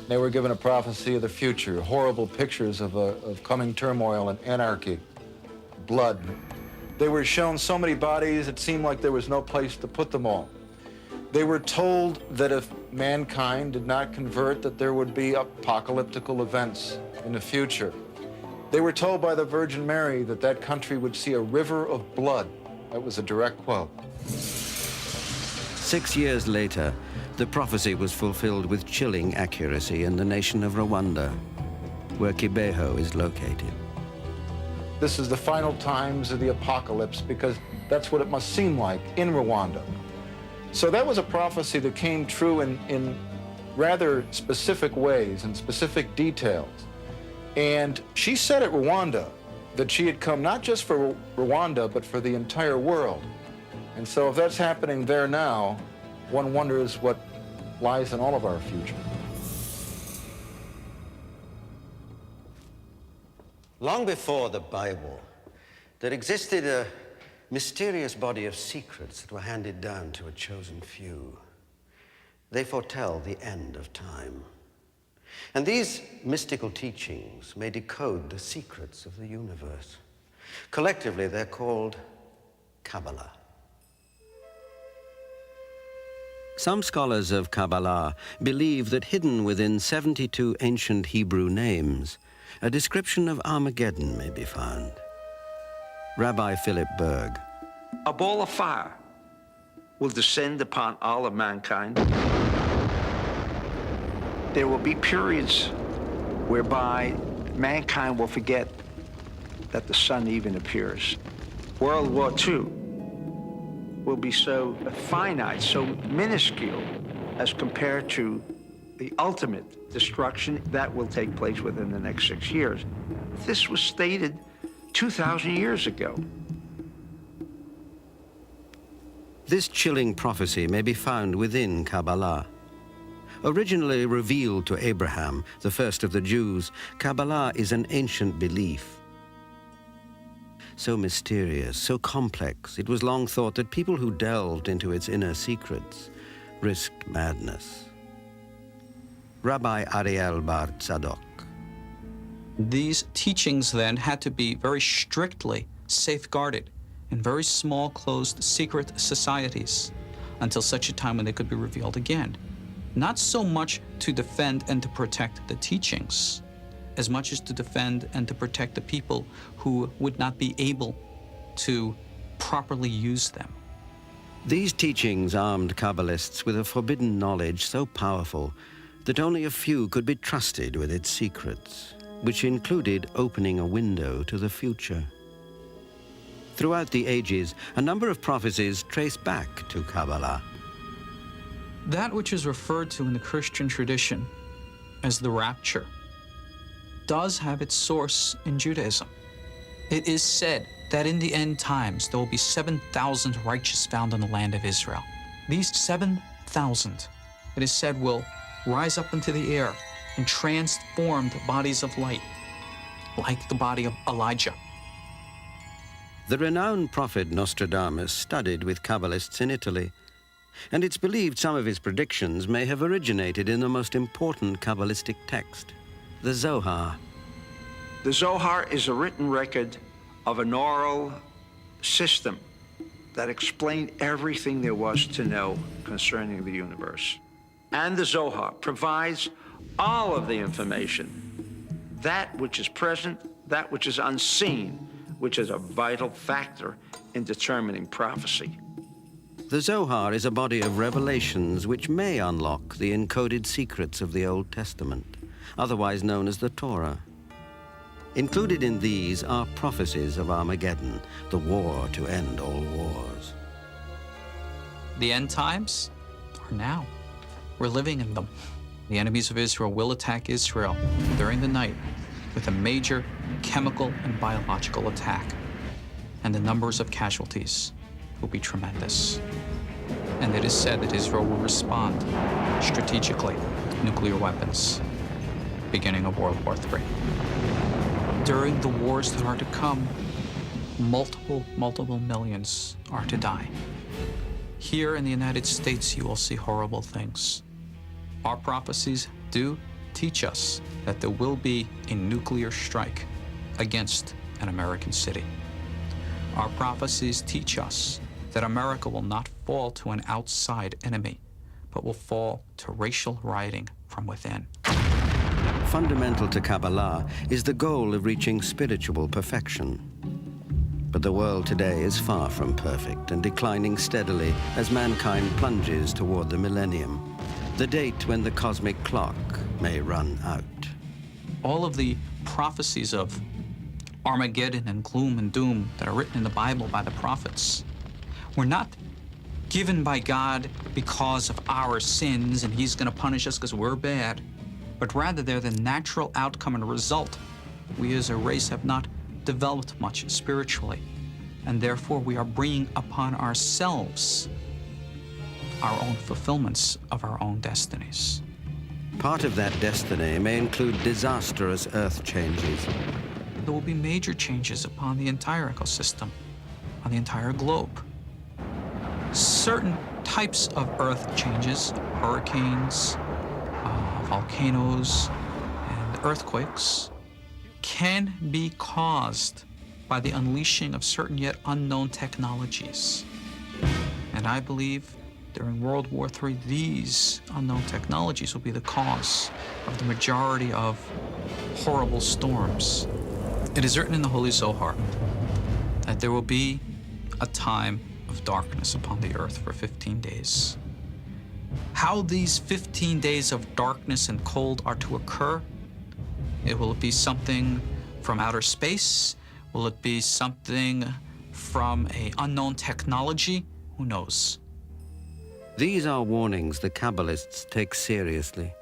Speaker 15: They were given a prophecy of the future, horrible pictures of coming turmoil and anarchy, blood. They were shown so many bodies, it seemed like there was no place to put them all. They were told that if mankind did not convert, that there would be apocalyptical events in the future. They were told by the Virgin Mary that that country would see a river of blood. That was a direct quote.
Speaker 20: 6 years later, the prophecy was fulfilled with chilling accuracy in the nation of Rwanda, where Kibeho is located.
Speaker 15: This is the final times of the apocalypse, because that's what it must seem like in Rwanda. So that was a prophecy that came true in rather specific ways and specific details. And she said at Rwanda that she had come not just for Rwanda, but for the entire world. And so if that's happening there now, one wonders what lies in all of our future.
Speaker 2: Long before the Bible, there existed a mysterious body of secrets that were handed down to a chosen few. They foretell the end of time. And these mystical teachings may decode the secrets of the universe. Collectively, they're called Kabbalah.
Speaker 20: Some scholars of Kabbalah believe that hidden within 72 ancient Hebrew names, a description of Armageddon may be found. Rabbi Philip Berg.
Speaker 18: A ball of fire will descend upon all of mankind. There will be periods whereby mankind will forget that the sun even appears. World War II will be so finite, so minuscule as compared to the ultimate destruction that will take place within the next 6 years. This was stated 2,000 years ago.
Speaker 20: This chilling prophecy may be found within Kabbalah. Originally revealed to Abraham, the first of the Jews, Kabbalah is an ancient belief. So mysterious, so complex, it was long thought that people who delved into its inner secrets risked madness. Rabbi Ariel Bar Tzadok.
Speaker 3: These teachings then had to be very strictly safeguarded in very small, closed, secret societies until such a time when they could be revealed again. Not so much to defend and to protect the teachings, as much as to defend and to protect the people who would not be able to properly use them.
Speaker 20: These teachings armed Kabbalists with a forbidden knowledge so powerful that only a few could be trusted with its secrets, which included opening a window to the future. Throughout the ages, a number of prophecies trace back to Kabbalah.
Speaker 3: That which is referred to in the Christian tradition as the rapture does have its source in Judaism. It is said that in the end times there will be 7,000 righteous found in the land of Israel. These 7,000, it is said, will rise up into the air in transformed bodies of light, like the body of Elijah.
Speaker 20: The renowned prophet Nostradamus studied with Kabbalists in Italy, and it's believed some of his predictions may have originated in the most important Kabbalistic text, the Zohar.
Speaker 18: The Zohar is a written record of an oral system that explained everything there was to know concerning the universe. And the Zohar provides all of the information, that which is present, that which is unseen, which is a vital factor in determining prophecy.
Speaker 20: The Zohar is a body of revelations which may unlock the encoded secrets of the Old Testament, otherwise known as the Torah. Included in these are prophecies of Armageddon, the war to end all wars.
Speaker 3: The end times are now. We're living in them. The enemies of Israel will attack Israel during the night with a major chemical and biological attack, and the numbers of casualties will be tremendous. And it is said that Israel will respond strategically with nuclear weapons, beginning of World War III. During the wars that are to come, multiple millions are to die. Here in the United States, you will see horrible things. Our prophecies do teach us that there will be a nuclear strike against an American city. Our prophecies teach us that America will not fall to an outside enemy, but will fall to racial rioting from within.
Speaker 20: Fundamental to Kabbalah is the goal of reaching spiritual perfection. But the world today is far from perfect and declining steadily as mankind plunges toward the millennium, the date when the cosmic clock may run out.
Speaker 3: All of the prophecies of Armageddon and gloom and doom that are written in the Bible by the prophets were not given by God because of our sins and he's going to punish us because we're bad, but rather they're the natural outcome and result. We as a race have not developed much spiritually, and therefore we are bringing upon ourselves our own fulfillments of our own destinies.
Speaker 20: Part of that destiny may include disastrous earth changes.
Speaker 3: There will be major changes upon the entire ecosystem, on the entire globe. Certain types of earth changes, hurricanes, volcanoes, and earthquakes, can be caused by the unleashing of certain yet unknown technologies. And I believe during World War III, these unknown technologies will be the cause of the majority of horrible storms. It is written in the Holy Zohar that there will be a time of darkness upon the earth for 15 days. How these 15 days of darkness and cold are to occur, will it be something from outer space? Will it be something from an unknown technology? Who knows?
Speaker 20: These are warnings the Kabbalists take seriously,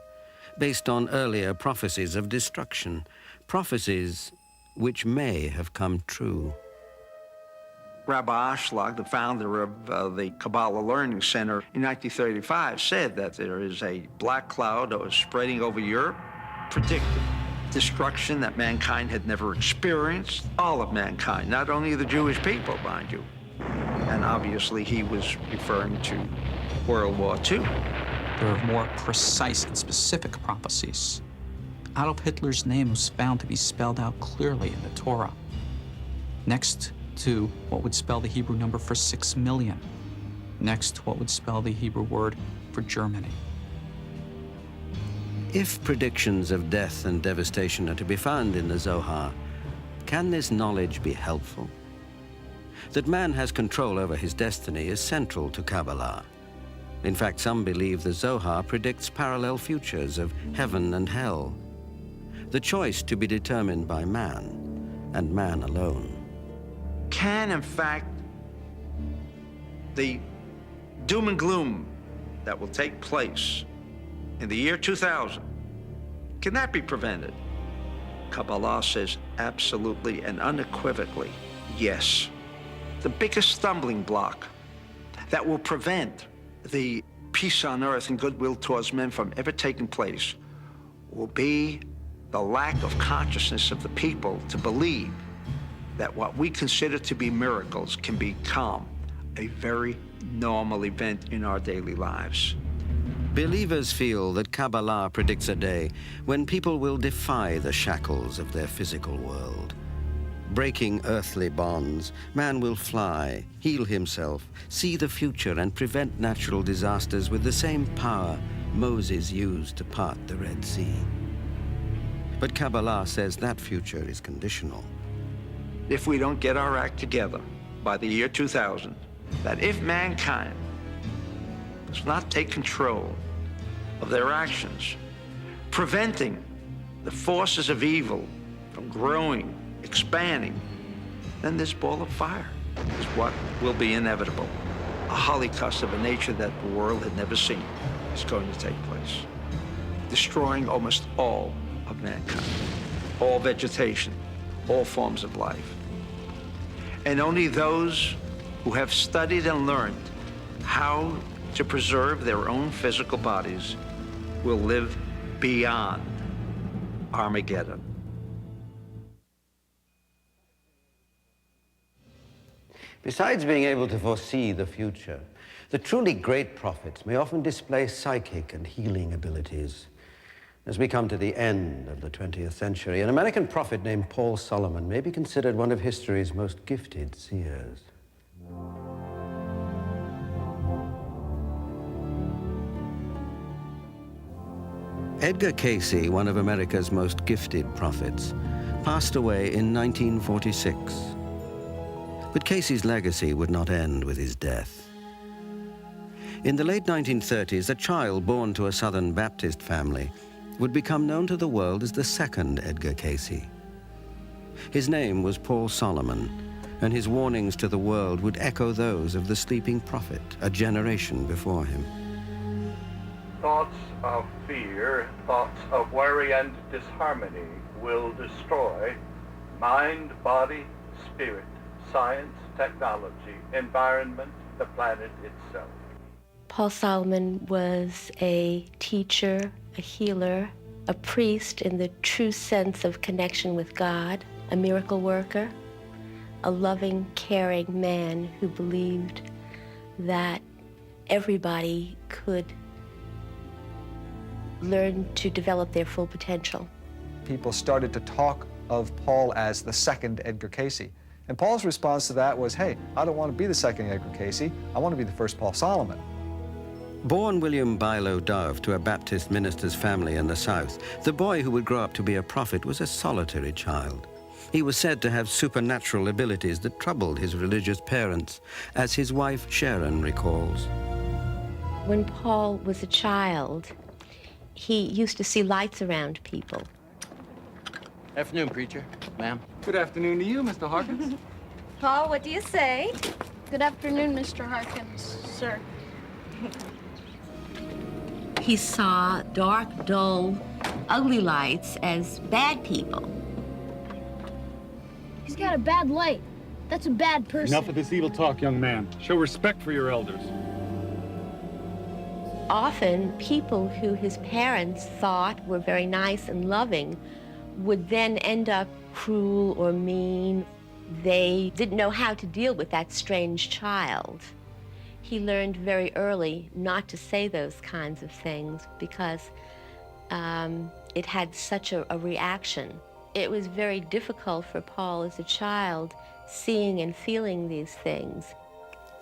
Speaker 20: based on earlier prophecies of destruction, prophecies which may have come true.
Speaker 18: Rabbi Ashlag, the founder of the Kabbalah Learning Center in 1935, said that there is a black cloud that was spreading over Europe, predicted destruction that mankind had never experienced, all of mankind, not only the Jewish people, mind you. And obviously he was referring to World War II.
Speaker 3: There are more precise and specific prophecies. Adolf Hitler's name was found to be spelled out clearly in the Torah, next to what would spell the Hebrew number for 6 million, next to what would spell the Hebrew word for Germany.
Speaker 20: If predictions of death and devastation are to be found in the Zohar, can this knowledge be helpful? That man has control over his destiny is central to Kabbalah. In fact, some believe the Zohar predicts parallel futures of heaven and hell. The choice to be determined by man, and man alone.
Speaker 18: Can, in fact, the doom and gloom that will take place in the year 2000, can that be prevented? Kabbalah says absolutely and unequivocally, yes. The biggest stumbling block that will prevent the peace on earth and goodwill towards men from ever taking place will be the lack of consciousness of the people to believe that what we consider to be miracles can become a very normal event in our daily lives.
Speaker 20: Believers feel that Kabbalah predicts a day when people will defy the shackles of their physical world. Breaking earthly bonds, man will fly, heal himself, see the future, and prevent natural disasters with the same power Moses used to part the Red Sea. But Kabbalah says that future is conditional.
Speaker 18: If we don't get our act together by the year 2000, that if mankind does not take control of their actions, preventing the forces of evil from growing, expanding, then this ball of fire is what will be inevitable. A holocaust of a nature that the world had never seen is going to take place, destroying almost all of mankind, all vegetation, all forms of life. And only those who have studied and learned how to preserve their own physical bodies will live beyond Armageddon.
Speaker 2: Besides being able to foresee the future, the truly great prophets may often display psychic and healing abilities. As we come to the end of the 20th century, an American prophet named Paul Solomon may be considered one of history's most gifted seers.
Speaker 20: Edgar Cayce, one of America's most gifted prophets, passed away in 1946. But Cayce's legacy would not end with his death. In the late 1930s, a child born to a Southern Baptist family would become known to the world as the second Edgar Cayce. His name was Paul Solomon, and his warnings to the world would echo those of the sleeping prophet a generation before him.
Speaker 6: Thoughts of fear, thoughts of worry and disharmony will destroy mind, body, spirit, science, technology, environment, the planet itself.
Speaker 7: Paul Solomon was a teacher, a healer, a priest in the true sense of connection with God, a miracle worker, a loving, caring man who believed that everybody could learn to develop their full potential.
Speaker 9: People started to talk of Paul as the second Edgar Cayce. And Paul's response to that was, hey, I don't want to be the second Edgar Cayce, I want to be the first Paul Solomon.
Speaker 20: Born William Bilo Dove to a Baptist minister's family in the South, the boy who would grow up to be a prophet was a solitary child. He was said to have supernatural abilities that troubled his religious parents, as his wife Sharon recalls.
Speaker 7: When Paul was a child, he used to see lights around people.
Speaker 24: Afternoon, preacher. Ma'am.
Speaker 25: Good afternoon to you, Mr. Harkins.
Speaker 26: Paul, what do you say?
Speaker 27: Good afternoon, Mr. Harkins, sir.
Speaker 7: He saw dark, dull, ugly lights as bad people.
Speaker 27: He's got a bad light. That's a bad person.
Speaker 25: Enough of this evil talk, young man. Show respect for your elders.
Speaker 7: Often, people who his parents thought were very nice and loving would then end up cruel or mean. They didn't know how to deal with that strange child. He learned very early not to say those kinds of things because it had such a reaction. It was very difficult for Paul as a child seeing and feeling these things.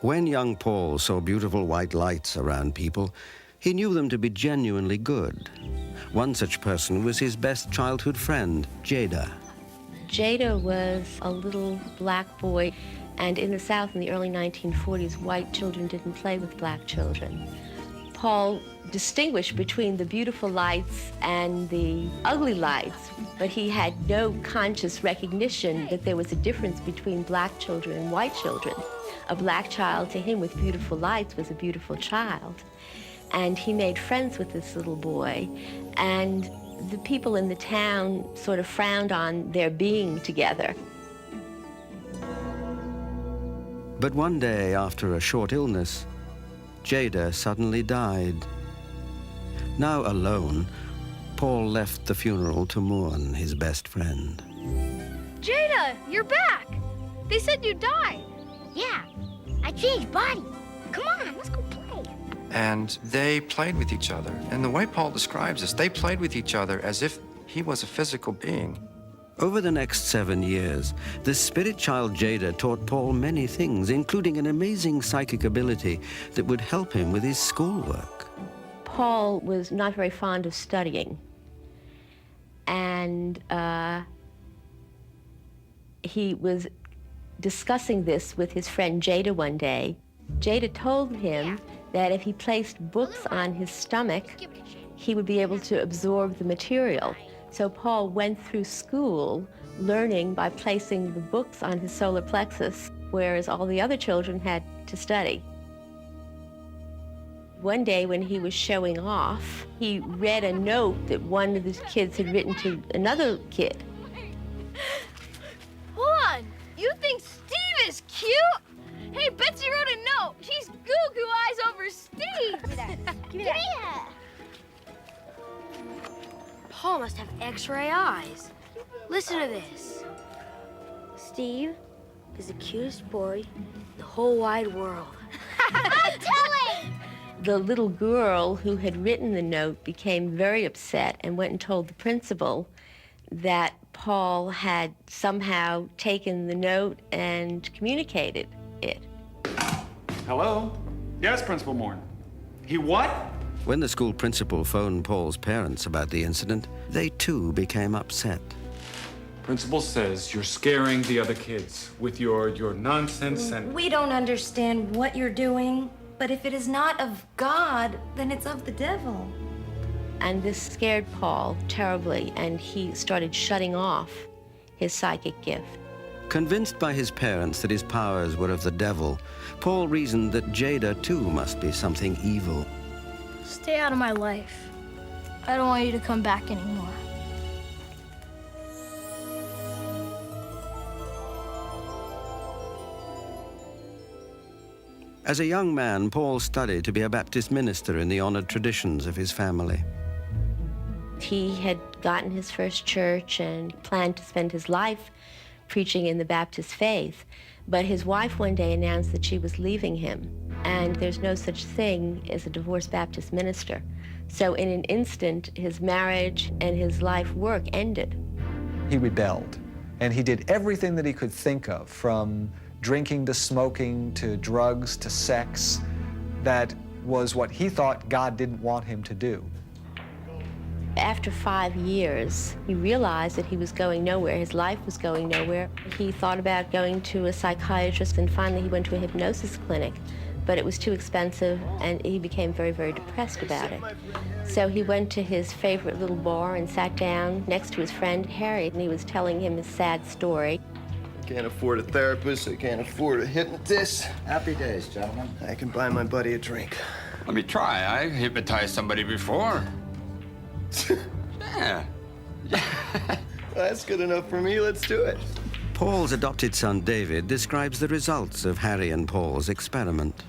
Speaker 20: When young Paul saw beautiful white lights around people, he knew them to be genuinely good. One such person was his best childhood friend, Jada.
Speaker 7: Jada was a little black boy. And in the South in the early 1940s, white children didn't play with black children. Paul distinguished between the beautiful lights and the ugly lights, but he had no conscious recognition that there was a difference between black children and white children. A black child to him with beautiful lights was a beautiful child. And he made friends with this little boy, and the people in the town sort of frowned on their being together.
Speaker 20: But one day, after a short illness, Jada suddenly died. Now alone, Paul left the funeral to mourn his best friend.
Speaker 27: Jada, you're back! They said you died.
Speaker 8: Yeah, I changed body. Come on, let's go play.
Speaker 10: And they played with each other. And the way Paul describes this, they played with each other as if he was a physical being.
Speaker 20: Over the next 7 years, the spirit child Jada taught Paul many things, including an amazing psychic ability that would help him with his schoolwork.
Speaker 7: Paul was not very fond of studying. And he was discussing this with his friend Jada one day. Jada told him that if he placed books on his stomach, he would be able to absorb the material. So Paul went through school learning by placing the books on his solar plexus, whereas all the other children had to study. One day when he was showing off, he read a note that one of the kids had written to another kid.
Speaker 27: Hold on, you think Steve is cute? Hey, Betsy wrote a note. She's goo-goo eyes over Steve.
Speaker 8: Give me that. Give me that. Paul must have X-ray eyes. Listen to this. Steve is the cutest boy in the whole wide world. I'm telling!
Speaker 7: The little girl who had written the note became very upset and went and told the principal that Paul had somehow taken the note and communicated it.
Speaker 25: Hello? Yes, Principal Morn. He what?
Speaker 20: When the school principal phoned Paul's parents about the incident, they too became upset.
Speaker 25: Principal says you're scaring the other kids with your nonsense and...
Speaker 11: We don't understand what you're doing, but if it is not of God, then it's of the devil.
Speaker 7: And this scared Paul terribly, and he started shutting off his psychic gift.
Speaker 20: Convinced by his parents that his powers were of the devil, Paul reasoned that Jada too must be something evil.
Speaker 27: Stay out of my life. I don't want you to come back anymore.
Speaker 20: As a young man, Paul studied to be a Baptist minister in the honored traditions of his family.
Speaker 7: He had gotten his first church and planned to spend his life preaching in the Baptist faith, but his wife one day announced that she was leaving him, and there's no such thing as a divorced Baptist minister. So in an instant, his marriage and his life work ended.
Speaker 9: He rebelled, and he did everything that he could think of, from drinking to smoking to drugs to sex. That was what he thought God didn't want him to do.
Speaker 7: After 5 years, he realized that he was going nowhere. His life was going nowhere. He thought about going to a psychiatrist, and finally he went to a hypnosis clinic, but it was too expensive, and he became very, very depressed about it. So he went to his favorite little bar and sat down next to his friend Harry, and he was telling him his sad story.
Speaker 12: I can't afford a therapist, I can't afford a hypnotist.
Speaker 5: Happy days, gentlemen.
Speaker 12: I can buy my buddy a drink.
Speaker 13: Let me try. I hypnotized somebody before. Yeah.
Speaker 12: That's good enough for me. Let's do it.
Speaker 20: Paul's adopted son, David, describes the results of Harry and Paul's experiment.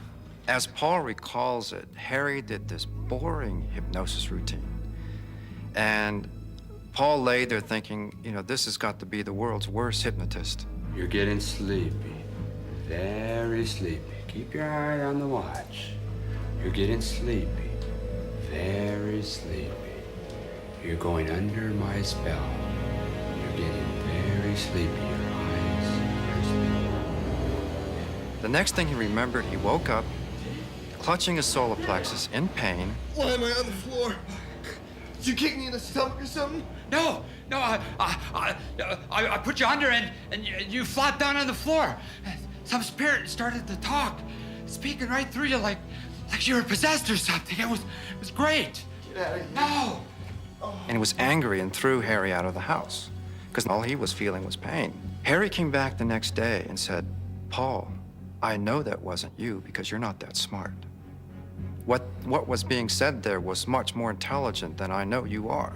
Speaker 10: As Paul recalls it, Harry did this boring hypnosis routine. And Paul lay there thinking, you know, this has got to be the world's worst hypnotist.
Speaker 13: You're getting sleepy. Very sleepy. Keep your eye on the watch. You're getting sleepy. Very sleepy. You're going under my spell. You're getting very sleepy. Your eyes are sleepy.
Speaker 10: The next thing he remembered, he woke up, clutching his solar plexus in pain.
Speaker 12: Why am I on the floor? Did you kick me in the stomach or something?
Speaker 13: No, I put you under and you flopped down on the floor. some spirit started to talk, speaking right through you like you were possessed or something. It was great.
Speaker 12: Get out of here.
Speaker 13: No.
Speaker 10: And he was angry and threw Harry out of the house because all he was feeling was pain. Harry came back the next day and said, Paul, I know that wasn't you because you're not that smart. What was being said there was much more intelligent than I know you are.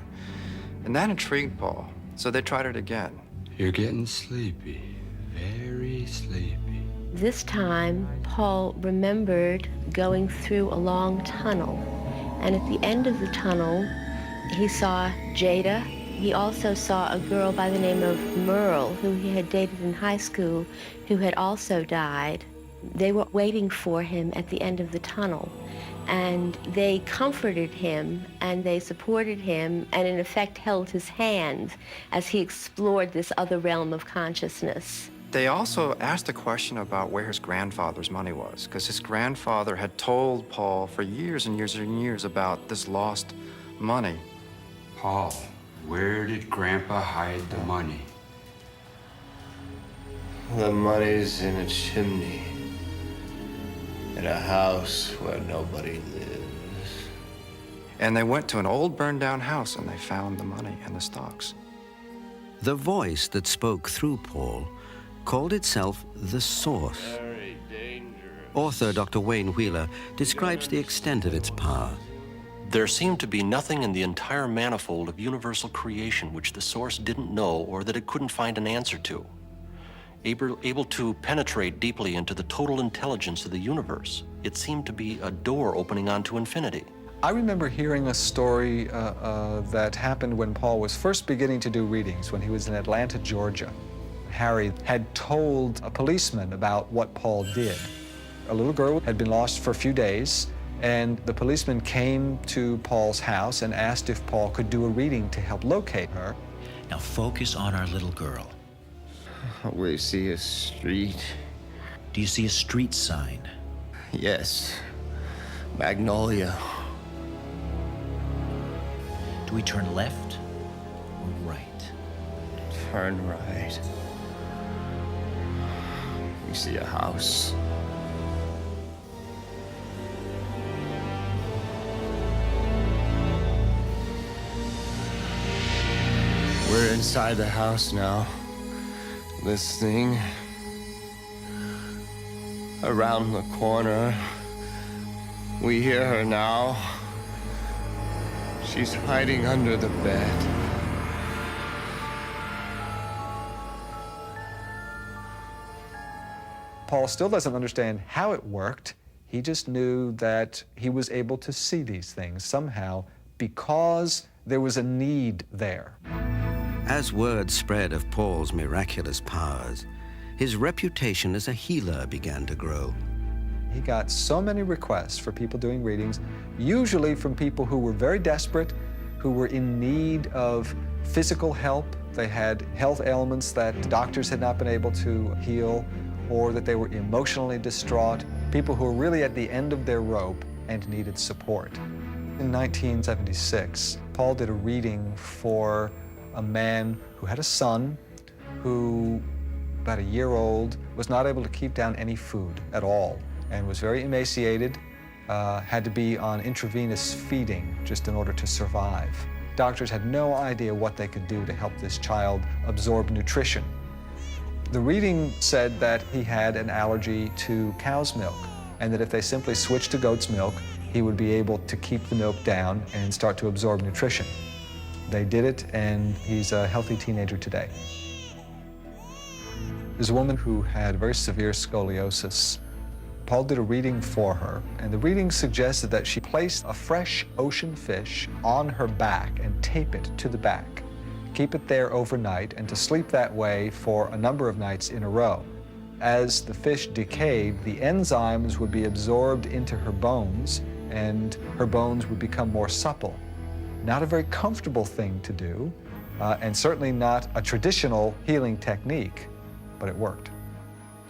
Speaker 10: And that intrigued Paul, so they tried it again.
Speaker 13: You're getting sleepy, very sleepy.
Speaker 7: This time, Paul remembered going through a long tunnel. And at the end of the tunnel, he saw Jada. He also saw a girl by the name of Merle, who he had dated in high school, who had also died. They were waiting for him at the end of the tunnel. And they comforted him, and they supported him, and in effect held his hand as he explored this other realm of consciousness.
Speaker 10: They also asked a question about where his grandfather's money was, because his grandfather had told Paul for years and years and years about this lost money.
Speaker 13: Paul, where did Grandpa hide the money?
Speaker 12: The money's in a chimney. In a house where nobody lives.
Speaker 10: And they went to an old burned-down house and they found the money and the stocks.
Speaker 20: The voice that spoke through Paul called itself the Source.
Speaker 12: Very dangerous.
Speaker 20: Author Dr. Wayne Wheeler describes the extent of its power.
Speaker 4: There seemed to be nothing in the entire manifold of universal creation which the Source didn't know or that it couldn't find an answer to. Able to penetrate deeply into the total intelligence of the universe, it seemed to be a door opening onto infinity.
Speaker 9: I remember hearing a story that happened when Paul was first beginning to do readings, when he was in Atlanta, Georgia. Harry had told a policeman about what Paul did. A little girl had been lost for a few days, and the policeman came to Paul's house and asked if Paul could do a reading to help locate her.
Speaker 14: Now focus on our little girl.
Speaker 12: We see a street.
Speaker 14: Do you see a street sign?
Speaker 12: Yes. Magnolia.
Speaker 14: Do we turn left or right?
Speaker 12: Turn right. We see a house. We're inside the house now. Listening. Around the corner. We hear her now. She's hiding under the bed.
Speaker 9: Paul still doesn't understand how it worked. He just knew that he was able to see these things somehow because there was a need there.
Speaker 20: As word spread of Paul's miraculous powers, his reputation as a healer began to grow.
Speaker 9: He got so many requests for people doing readings, usually from people who were very desperate, who were in need of physical help. They had health ailments that doctors had not been able to heal, or that they were emotionally distraught, people who were really at the end of their rope and needed support. In 1976, Paul did a reading for a man who had a son who, about a year old, was not able to keep down any food at all and was very emaciated, had to be on intravenous feeding just in order to survive. Doctors had no idea what they could do to help this child absorb nutrition. The reading said that he had an allergy to cow's milk and that if they simply switched to goat's milk, he would be able to keep the milk down and start to absorb nutrition. They did it, and he's a healthy teenager today. There's a woman who had very severe scoliosis. Paul did a reading for her, and the reading suggested that she place a fresh ocean fish on her back and tape it to the back, keep it there overnight, and to sleep that way for a number of nights in a row. As the fish decayed, the enzymes would be absorbed into her bones, and her bones would become more supple. Not a very comfortable thing to do, and certainly not a traditional healing technique, but it worked.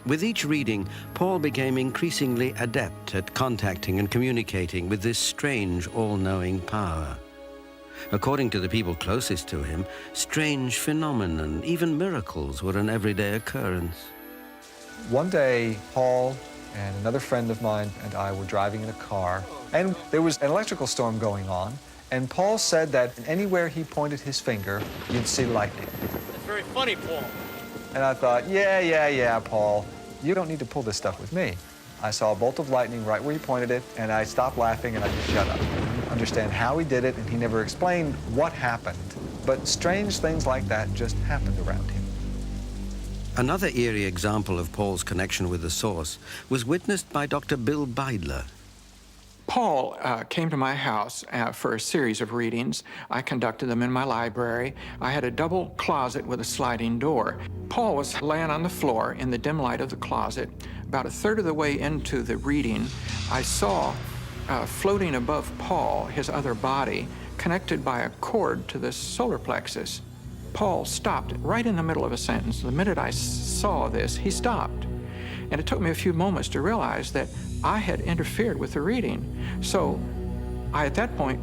Speaker 20: With each reading, Paul became increasingly adept at contacting and communicating with this strange, all-knowing power. According to the people closest to him, strange phenomena, even miracles, were an everyday occurrence.
Speaker 9: One day, Paul and another friend of mine and I were driving in a car, and there was an electrical storm going on, and Paul said that anywhere he pointed his finger, you'd see lightning.
Speaker 24: That's very funny, Paul.
Speaker 9: And I thought, yeah, Paul, you don't need to pull this stuff with me. I saw a bolt of lightning right where he pointed it, and I stopped laughing and I just shut up. I didn't understand how he did it, and he never explained what happened. But strange things like that just happened around him.
Speaker 20: Another eerie example of Paul's connection with the source was witnessed by Dr. Bill Beidler.
Speaker 1: Paul came to my house for a series of readings. I conducted them in my library. I had a double closet with a sliding door. Paul was laying on the floor in the dim light of the closet. About a third of the way into the reading, I saw floating above Paul, his other body, connected by a cord to the solar plexus. Paul stopped right in the middle of a sentence. The minute I saw this, he stopped. And it took me a few moments to realize that I had interfered with the reading. So I, at that point,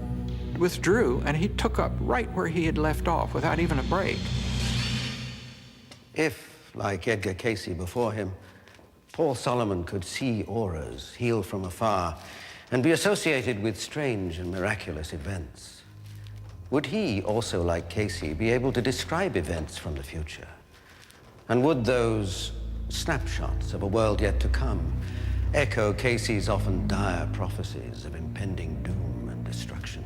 Speaker 1: withdrew, and he took up right where he had left off without even a break.
Speaker 2: If, like Edgar Cayce before him, Paul Solomon could see auras, heal from afar, and be associated with strange and miraculous events, would he also, like Cayce, be able to describe events from the future? And would those snapshots of a world yet to come echo Cayce's often dire prophecies of impending doom and destruction?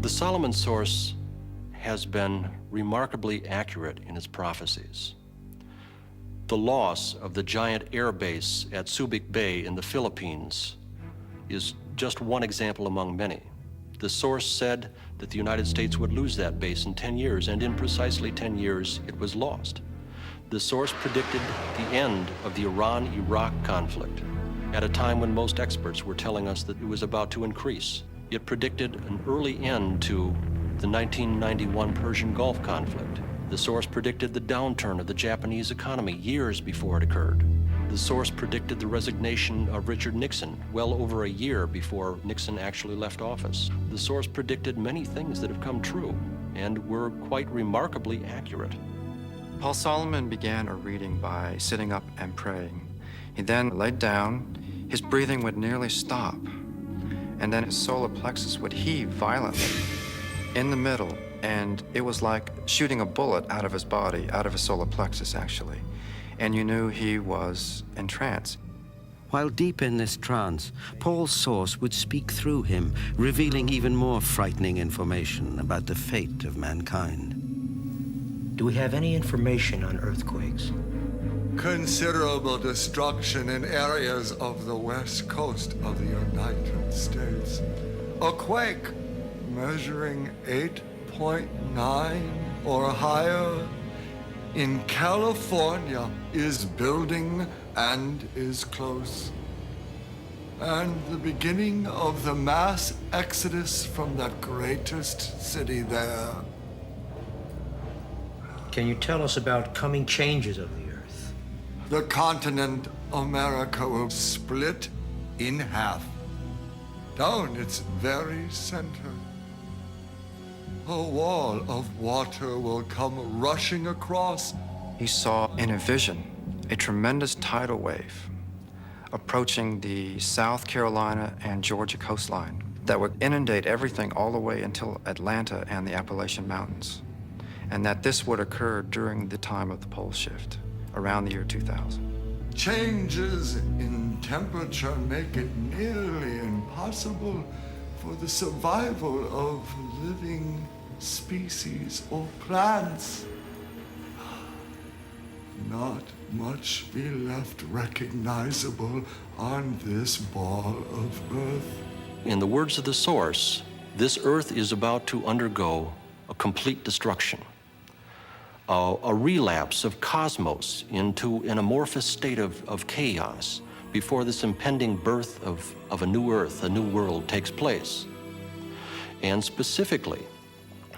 Speaker 4: The Solomon source has been remarkably accurate in its prophecies. The loss of the giant air base at Subic Bay in the Philippines is just one example among many. The source said that the United States would lose that base in 10 years, and in precisely 10 years, it was lost. The source predicted the end of the Iran-Iraq conflict at a time when most experts were telling us that it was about to increase. It predicted an early end to the 1991 Persian Gulf conflict. The source predicted the downturn of the Japanese economy years before it occurred. The source predicted the resignation of Richard Nixon well over a year before Nixon actually left office. The source predicted many things that have come true and were quite remarkably accurate.
Speaker 10: Paul Solomon began a reading by sitting up and praying. He then laid down, his breathing would nearly stop, and then his solar plexus would heave violently in the middle, and it was like shooting a bullet out of his body, out of his solar plexus, actually. And you knew he was in trance.
Speaker 20: While deep in this trance, Paul's source would speak through him, revealing even more frightening information about the fate of mankind.
Speaker 14: Do we have any information on earthquakes?
Speaker 16: Considerable destruction in areas of the west coast of the United States. A quake measuring 8.9 or higher in California is building and is close. And the beginning of the mass exodus from that greatest city there.
Speaker 14: Can you tell us about coming changes of the Earth?
Speaker 16: The continent America will split in half. Down its very center. A wall of water will come rushing across.
Speaker 10: He saw in a vision a tremendous tidal wave approaching the South Carolina and Georgia coastline that would inundate everything all the way until Atlanta and the Appalachian Mountains, and that this would occur during the time of the pole shift, around the year 2000.
Speaker 16: Changes in temperature make it nearly impossible for the survival of living species or plants. Not much be left recognizable on this ball of earth.
Speaker 4: In the words of the source, this earth is about to undergo a complete destruction. A relapse of cosmos into an amorphous state of chaos before this impending birth of a new earth, a new world takes place. And specifically,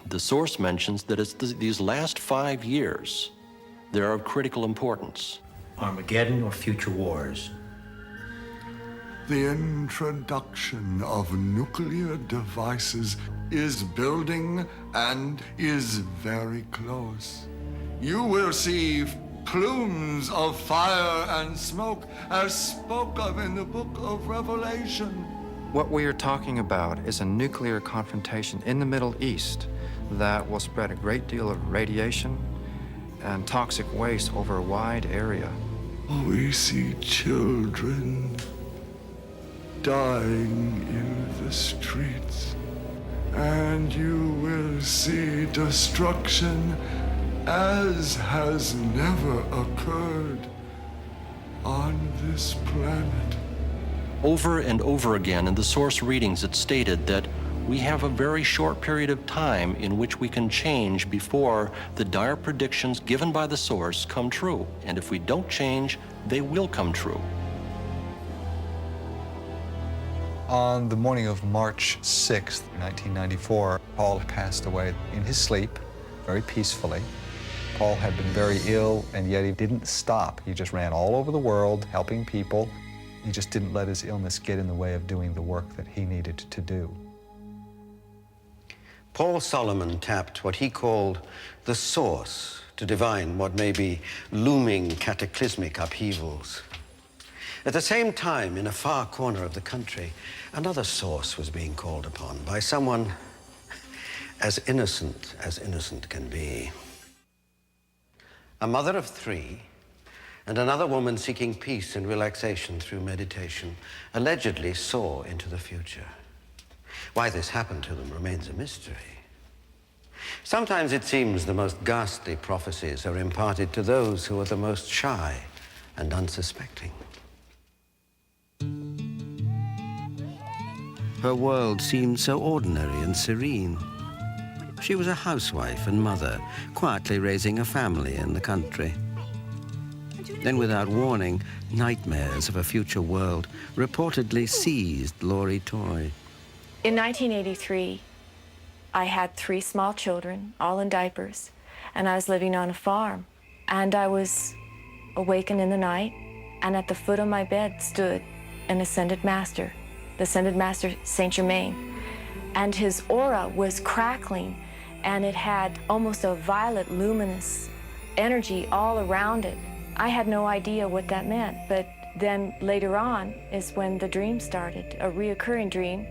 Speaker 4: the source mentions that it's these last 5 years, they're of critical importance.
Speaker 14: Armageddon or future wars?
Speaker 16: The introduction of nuclear devices is building and is very close. You will see plumes of fire and smoke as spoke of in the book of Revelation.
Speaker 10: What we are talking about is a nuclear confrontation in the Middle East that will spread a great deal of radiation and toxic waste over a wide area.
Speaker 16: We see children dying in the streets, and you will see destruction as has never occurred on this planet.
Speaker 4: Over and over again in the source readings, it stated that we have a very short period of time in which we can change before the dire predictions given by the source come true. And if we don't change, they will come true.
Speaker 9: On the morning of March 6th, 1994, Paul passed away in his sleep, very peacefully. Paul had been very ill, and yet he didn't stop. He just ran all over the world, helping people. He just didn't let his illness get in the way of doing the work that he needed to do.
Speaker 2: Paul Solomon tapped what he called the source to divine what may be looming cataclysmic upheavals. At the same time, in a far corner of the country, another source was being called upon by someone as innocent can be. A mother of 3 and another woman seeking peace and relaxation through meditation allegedly saw into the future. Why this happened to them remains a mystery. Sometimes it seems the most ghastly prophecies are imparted to those who are the most shy and unsuspecting.
Speaker 20: Her world seemed so ordinary and serene. She was a housewife and mother, quietly raising a family in the country. Then, without warning, nightmares of a future world reportedly seized Lori Toy.
Speaker 3: In 1983, I had 3 small children, all in diapers, and I was living on a farm. And I was awakened in the night, and at the foot of my bed stood an ascended master, the ascended master Saint Germain. And his aura was crackling, and it had almost a violet, luminous energy all around it. I had no idea what that meant, but then later on is when the dream started, a reoccurring dream,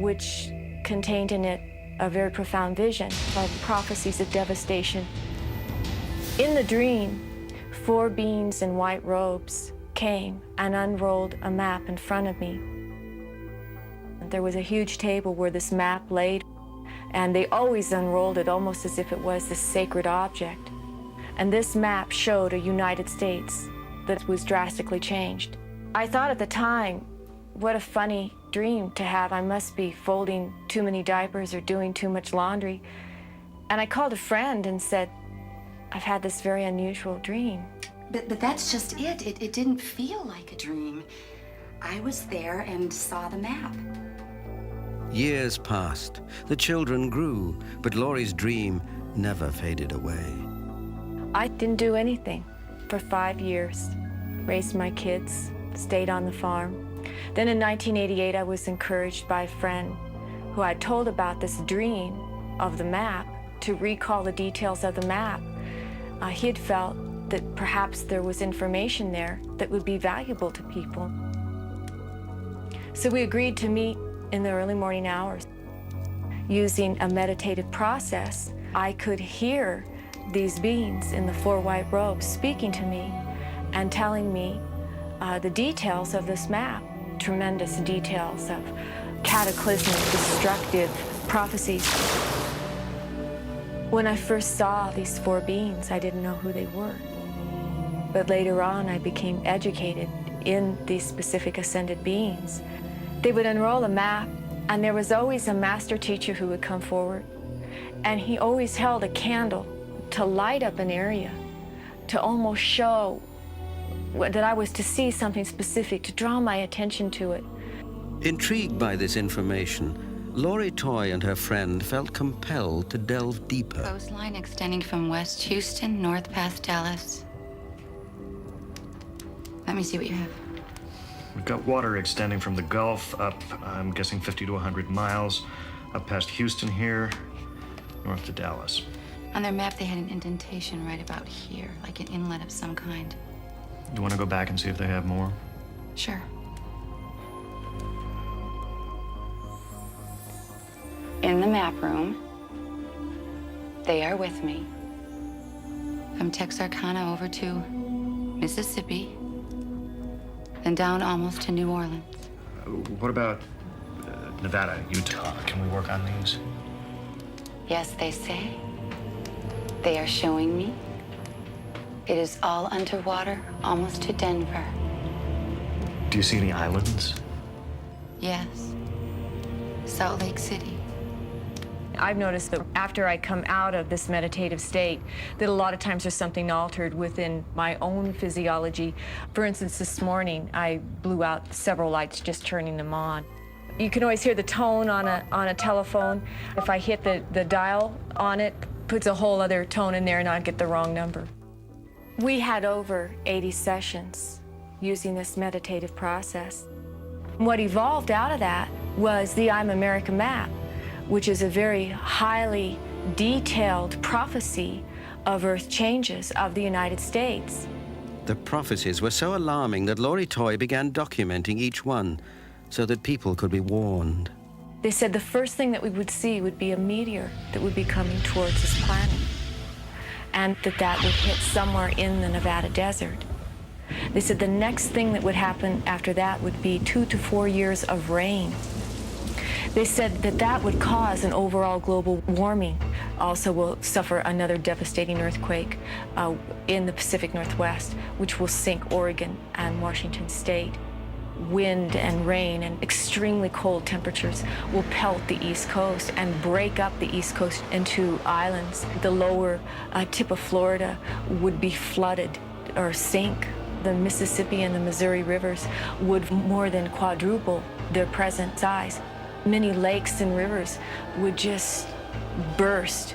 Speaker 3: which contained in it a very profound vision of prophecies of devastation. In the dream, 4 beings in white robes came and unrolled a map in front of me. There was a huge table where this map laid, and they always unrolled it almost as if it was this sacred object. And this map showed a United States that was drastically changed. I thought at the time, what a funny dream to have. I must be folding too many diapers or doing too much laundry. And I called a friend and said, I've had this very unusual dream.
Speaker 11: But that's just it. It didn't feel like a dream. I was there and saw the map.
Speaker 20: Years passed. The children grew, but Lori's dream never faded away.
Speaker 3: I didn't do anything for 5 years. Raised my kids, stayed on the farm. Then in 1988, I was encouraged by a friend who I told about this dream of the map to recall the details of the map. He had felt that perhaps there was information there that would be valuable to people. So we agreed to meet in the early morning hours. Using a meditative process, I could hear these beings in the 4 white robes speaking to me and telling me the details of this map, tremendous details of cataclysmic, destructive prophecies. When I first saw these 4 beings, I didn't know who they were. But later on, I became educated in these specific ascended beings. They would unroll a map, and there was always a master teacher who would come forward. And he always held a candle to light up an area, to almost show that I was to see something specific, to draw my attention to it.
Speaker 20: Intrigued by this information, Lori Toy and her friend felt compelled to delve deeper.
Speaker 11: Coastline extending from West Houston, north past Dallas. Let me see what you have.
Speaker 15: We've got water extending from the Gulf up, I'm guessing 50 to 100 miles, up past Houston here, north to Dallas.
Speaker 11: On their map, they had an indentation right about here, like an inlet of some kind.
Speaker 15: You want to go back and see if they have more?
Speaker 11: Sure. In the map room, they are with me. From Texarkana over to Mississippi, then down almost to New Orleans.
Speaker 15: What about Nevada, Utah? Can we work on these?
Speaker 11: Yes, they say. They are showing me. It is all underwater, almost to Denver.
Speaker 15: Do you see any islands?
Speaker 11: Yes. Salt Lake City.
Speaker 3: I've noticed that after I come out of this meditative state, that a lot of times there's something altered within my own physiology. For instance, this morning, I blew out several lights just turning them on. You can always hear the tone on a telephone. If I hit the dial on it, puts a whole other tone in there and I'd get the wrong number. We had over 80 sessions using this meditative process. What evolved out of that was the I'm America map, which is a very highly detailed prophecy of Earth changes of the United States.
Speaker 20: The prophecies were so alarming that Laurie Toy began documenting each one so that people could be warned.
Speaker 3: They said the first thing that we would see would be a meteor that would be coming towards this planet, and that would hit somewhere in the Nevada desert. They said the next thing that would happen after that would be 2 to 4 years of rain. They said that would cause an overall global warming. Also will suffer another devastating earthquake in the Pacific Northwest, which will sink Oregon and Washington State. Wind and rain and extremely cold temperatures will pelt the East Coast and break up the East Coast into islands. The lower tip of Florida would be flooded or sink. The Mississippi and the Missouri rivers would more than quadruple their present size. Many lakes and rivers would just burst.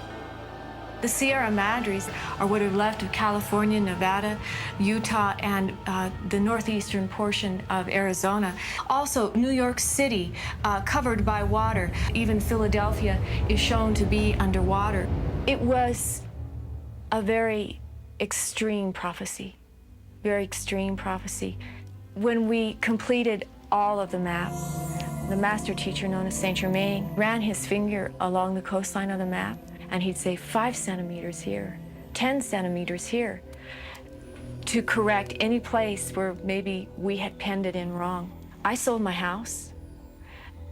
Speaker 3: The Sierra Madres are what are left of California, Nevada, Utah, and the northeastern portion of Arizona. Also, New York City, covered by water. Even Philadelphia is shown to be underwater. It was a very extreme prophecy, very extreme prophecy. When we completed all of the map, the master teacher known as Saint Germain ran his finger along the coastline of the map, and he'd say 5 centimeters here, 10 centimeters here, to correct any place where maybe we had penned it in wrong. I sold my house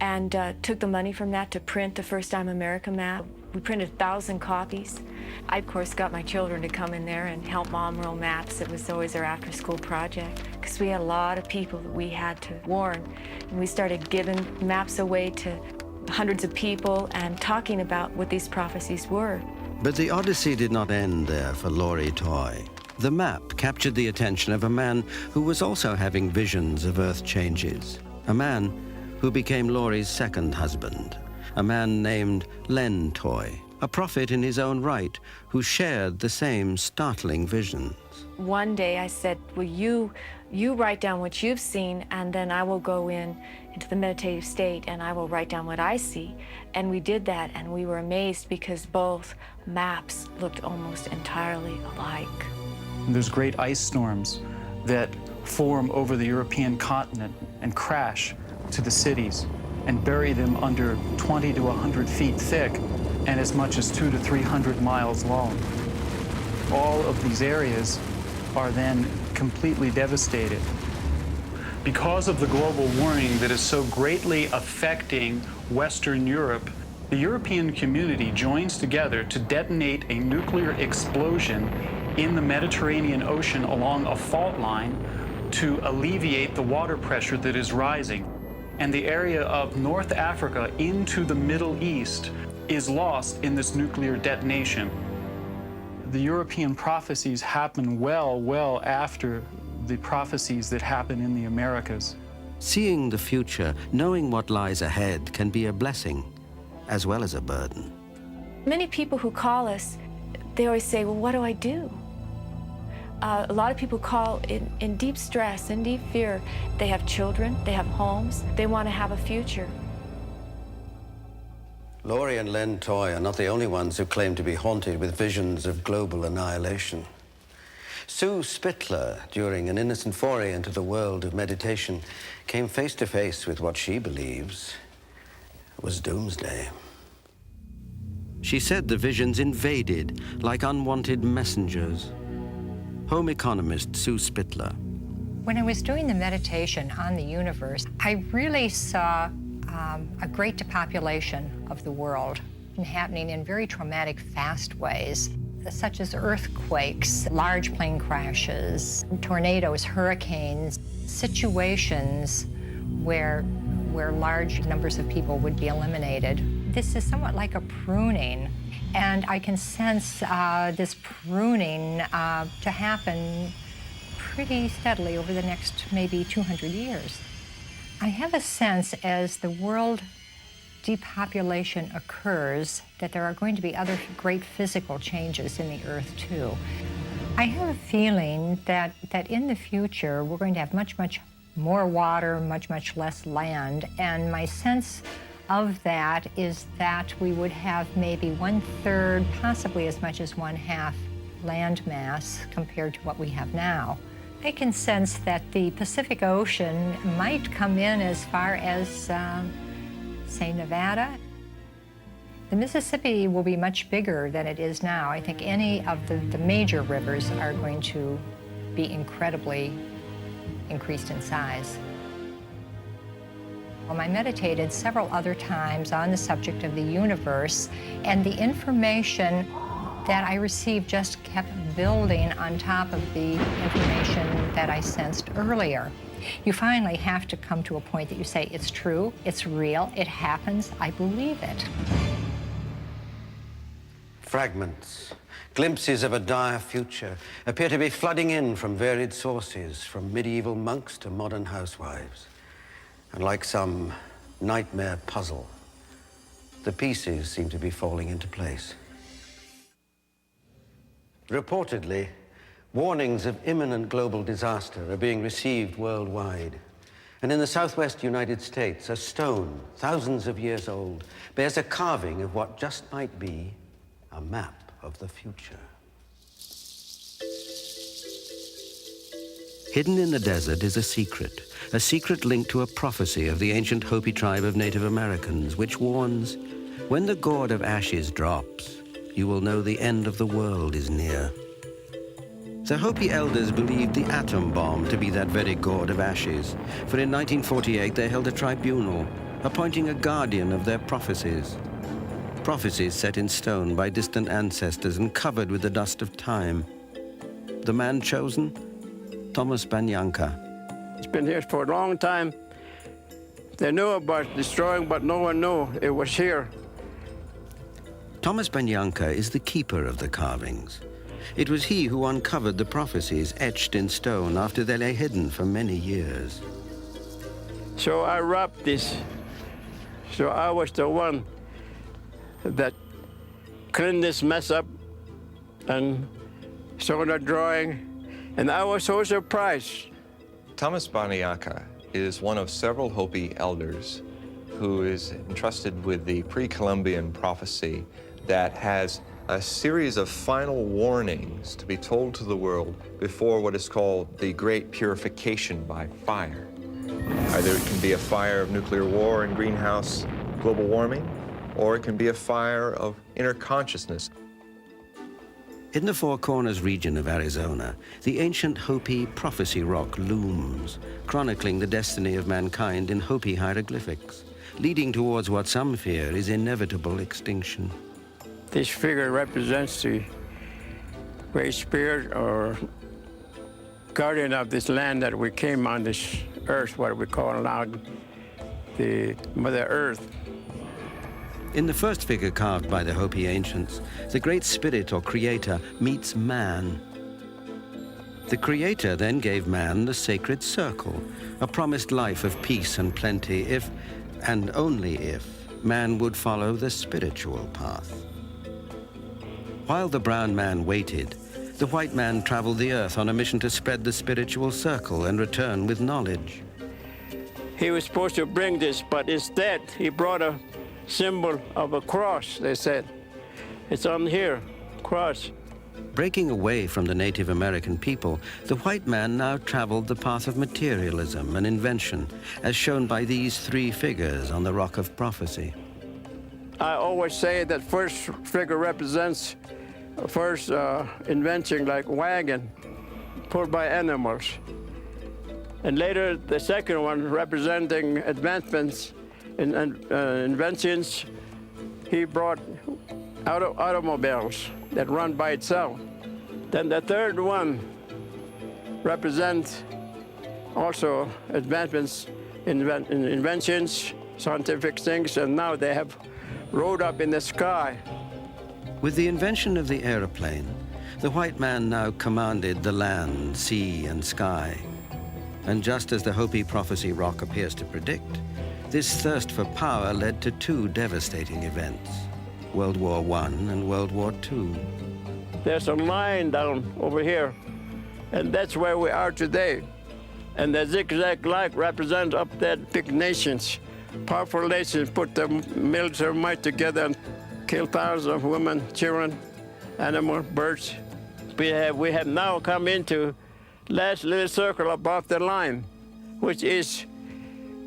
Speaker 3: and took the money from that to print the first I'm America map. We printed 1,000 copies. I, of course, got my children to come in there and help Mom roll maps. It was always our after-school project, because we had a lot of people that we had to warn. And we started giving maps away to hundreds of people and talking about what these prophecies were.
Speaker 20: But the Odyssey did not end there for Laurie Toy. The map captured the attention of a man who was also having visions of Earth changes. A man who became Laurie's second husband. A man named Len Toy, a prophet in his own right who shared the same startling visions.
Speaker 3: One day I said, well, you write down what you've seen, and then I will go into the meditative state and I will write down what I see. And we did that, and we were amazed because both maps looked almost entirely alike.
Speaker 6: There's great ice storms that form over the European continent and crash to the cities and bury them under 20 to 100 feet thick and as much as 200 to 300 miles long. All of these areas are then completely devastated. Because of the global warming that is so greatly affecting Western Europe, the European community joins together to detonate a nuclear explosion in the Mediterranean Ocean along a fault line to alleviate the water pressure that is rising. And the area of North Africa into the Middle East is lost in this nuclear detonation. The European prophecies happen well after the prophecies that happen in the Americas.
Speaker 20: Seeing the future, knowing what lies ahead, can be a blessing as well as a burden.
Speaker 3: Many people who call us, they always say, well, what do I do? A lot of people call in deep stress, in deep fear. They have children, they have homes, they want to have a future.
Speaker 2: Laurie and Len Toy are not the only ones who claim to be haunted with visions of global annihilation. Sue Spittler, during an innocent foray into the world of meditation, came face to face with what she believes was doomsday.
Speaker 20: She said the visions invaded like unwanted messengers. Home economist Sue Spittler.
Speaker 17: When I was doing the meditation on the universe, I really saw a great depopulation of the world happening in very traumatic, fast ways, such as earthquakes, large plane crashes, tornadoes, hurricanes, situations where large numbers of people would be eliminated. This is somewhat like a pruning, and I can sense this pruning to happen pretty steadily over the next maybe 200 years. I have a sense as the world depopulation occurs that there are going to be other great physical changes in the Earth too. I have a feeling that in the future we're going to have much, much more water, much, much less land, and my sense of that is that we would have maybe 1/3, possibly as much as 1/2 land mass compared to what we have now. I can sense that the Pacific Ocean might come in as far as, say, Nevada. The Mississippi will be much bigger than it is now. I think any of the major rivers are going to be incredibly increased in size. I meditated several other times on the subject of the universe, and the information that I received just kept building on top of the information that I sensed earlier. You finally have to come to a point that you say, it's true, it's real, it happens, I believe it.
Speaker 2: Fragments, glimpses of a dire future, appear to be flooding in from varied sources, from medieval monks to modern housewives. And like some nightmare puzzle, the pieces seem to be falling into place. Reportedly, warnings of imminent global disaster are being received worldwide. And in the southwest United States, a stone, thousands of years old, bears a carving of what just might be a map of the future.
Speaker 20: Hidden in the desert is a secret linked to a prophecy of the ancient Hopi tribe of Native Americans, which warns, when the gourd of ashes drops, you will know the end of the world is near. The Hopi elders believed the atom bomb to be that very gourd of ashes, for in 1948 they held a tribunal, appointing a guardian of their prophecies. Prophecies set in stone by distant ancestors and covered with the dust of time. The man chosen? Thomas Banyanka.
Speaker 18: It's been here for a long time. They knew about destroying, but no one knew it was here.
Speaker 20: Thomas Banyanka is the keeper of the carvings. It was he who uncovered the prophecies etched in stone after they lay hidden for many years.
Speaker 18: So I wrapped this. So I was the one that cleaned this mess up and saw the drawing, and I was so surprised.
Speaker 19: Thomas Banyanka is one of several Hopi elders who is entrusted with the pre-Columbian prophecy that has a series of final warnings to be told to the world before what is called the Great Purification by Fire. Either it can be a fire of nuclear war and greenhouse global warming, or it can be a fire of inner consciousness.
Speaker 20: In the Four Corners region of Arizona, the ancient Hopi prophecy rock looms, chronicling the destiny of mankind in Hopi hieroglyphics, leading towards what some fear is inevitable extinction.
Speaker 18: This figure represents the Great Spirit or guardian of this land that we came on this earth, what we call now the Mother Earth.
Speaker 20: In the first figure carved by the Hopi ancients, the Great Spirit or Creator meets man. The Creator then gave man the sacred circle, a promised life of peace and plenty if, and only if, man would follow the spiritual path. While the brown man waited, the white man traveled the earth on a mission to spread the spiritual circle and return with knowledge.
Speaker 18: He was supposed to bring this, but instead he brought a symbol of a cross, they said. It's on here, cross.
Speaker 20: Breaking away from the Native American people, the white man now traveled the path of materialism and invention, as shown by these three figures on the Rock of Prophecy.
Speaker 18: I always say that first figure represents first invention, like wagon, pulled by animals. And later, the second one representing advancements in inventions. He brought automobiles that run by itself. Then the third one represents also advancements in inventions, scientific things, and now they have rode up in the sky.
Speaker 20: With the invention of the aeroplane, the white man now commanded the land, sea, and sky. And just as the Hopi Prophecy Rock appears to predict, this thirst for power led to two devastating events, World War I and World War II.
Speaker 18: There's a line down over here, and that's where we are today. And the zigzag line represents up there big nations. Powerful nations put their military might together and kill thousands of women, children, animals, birds. We have now come into last little circle above the line, which is,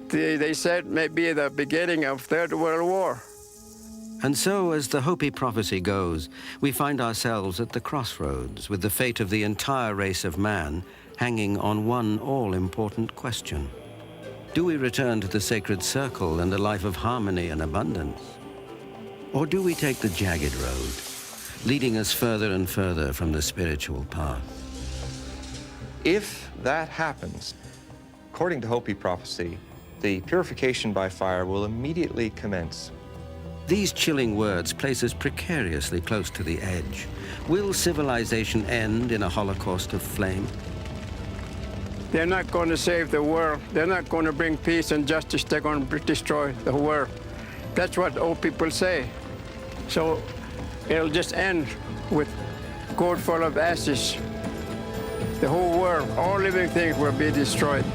Speaker 18: they said, maybe the beginning of Third World War.
Speaker 20: And so, as the Hopi prophecy goes, we find ourselves at the crossroads with the fate of the entire race of man hanging on one all-important question. Do we return to the sacred circle and a life of harmony and abundance? Or do we take the jagged road, leading us further and further from the spiritual path?
Speaker 19: If that happens, according to Hopi prophecy, the purification by fire will immediately commence.
Speaker 20: These chilling words place us precariously close to the edge. Will civilization end in a holocaust of flame?
Speaker 18: They're not going to save the world. They're not going to bring peace and justice. They're going to destroy the world. That's what old people say. So it'll just end with gourd full of ashes. The whole world, all living things will be destroyed.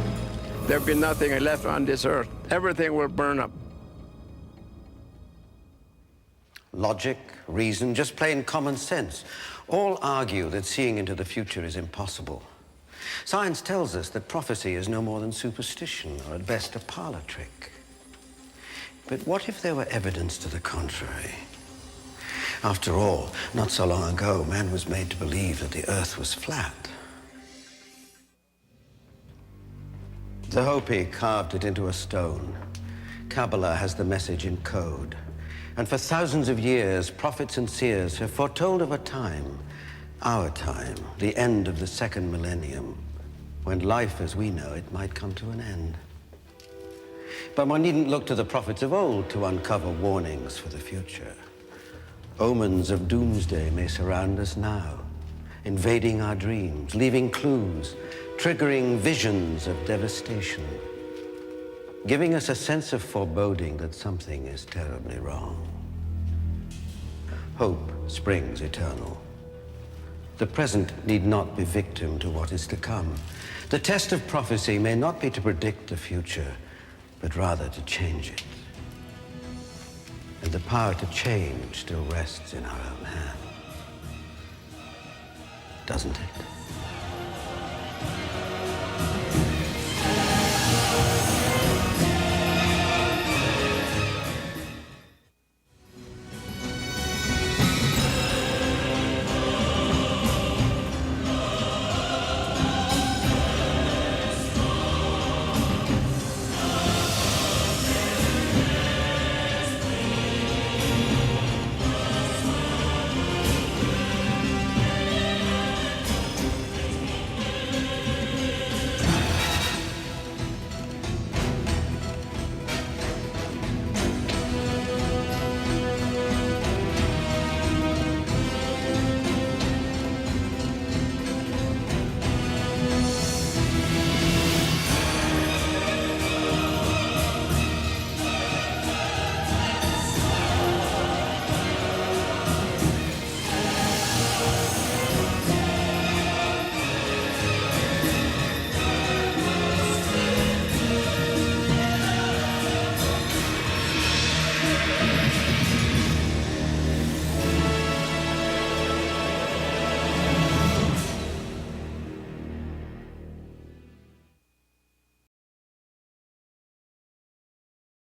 Speaker 18: There'll be nothing left on this earth. Everything will burn up.
Speaker 2: Logic, reason, just plain common sense, all argue that seeing into the future is impossible. Science tells us that prophecy is no more than superstition, or at best a parlor trick. But what if there were evidence to the contrary? After all, not so long ago, man was made to believe that the earth was flat. The Hopi carved it into a stone. Kabbalah has the message in code. And for thousands of years, prophets and seers have foretold of a time, our time, the end of the second millennium, when life as we know it might come to an end. But one needn't look to the prophets of old to uncover warnings for the future. Omens of doomsday may surround us now, invading our dreams, leaving clues, triggering visions of devastation, giving us a sense of foreboding that something is terribly wrong. Hope springs eternal. The present need not be victim to what is to come. The test of prophecy may not be to predict the future, but rather to change it. And the power to change still rests in our own hands. Doesn't it?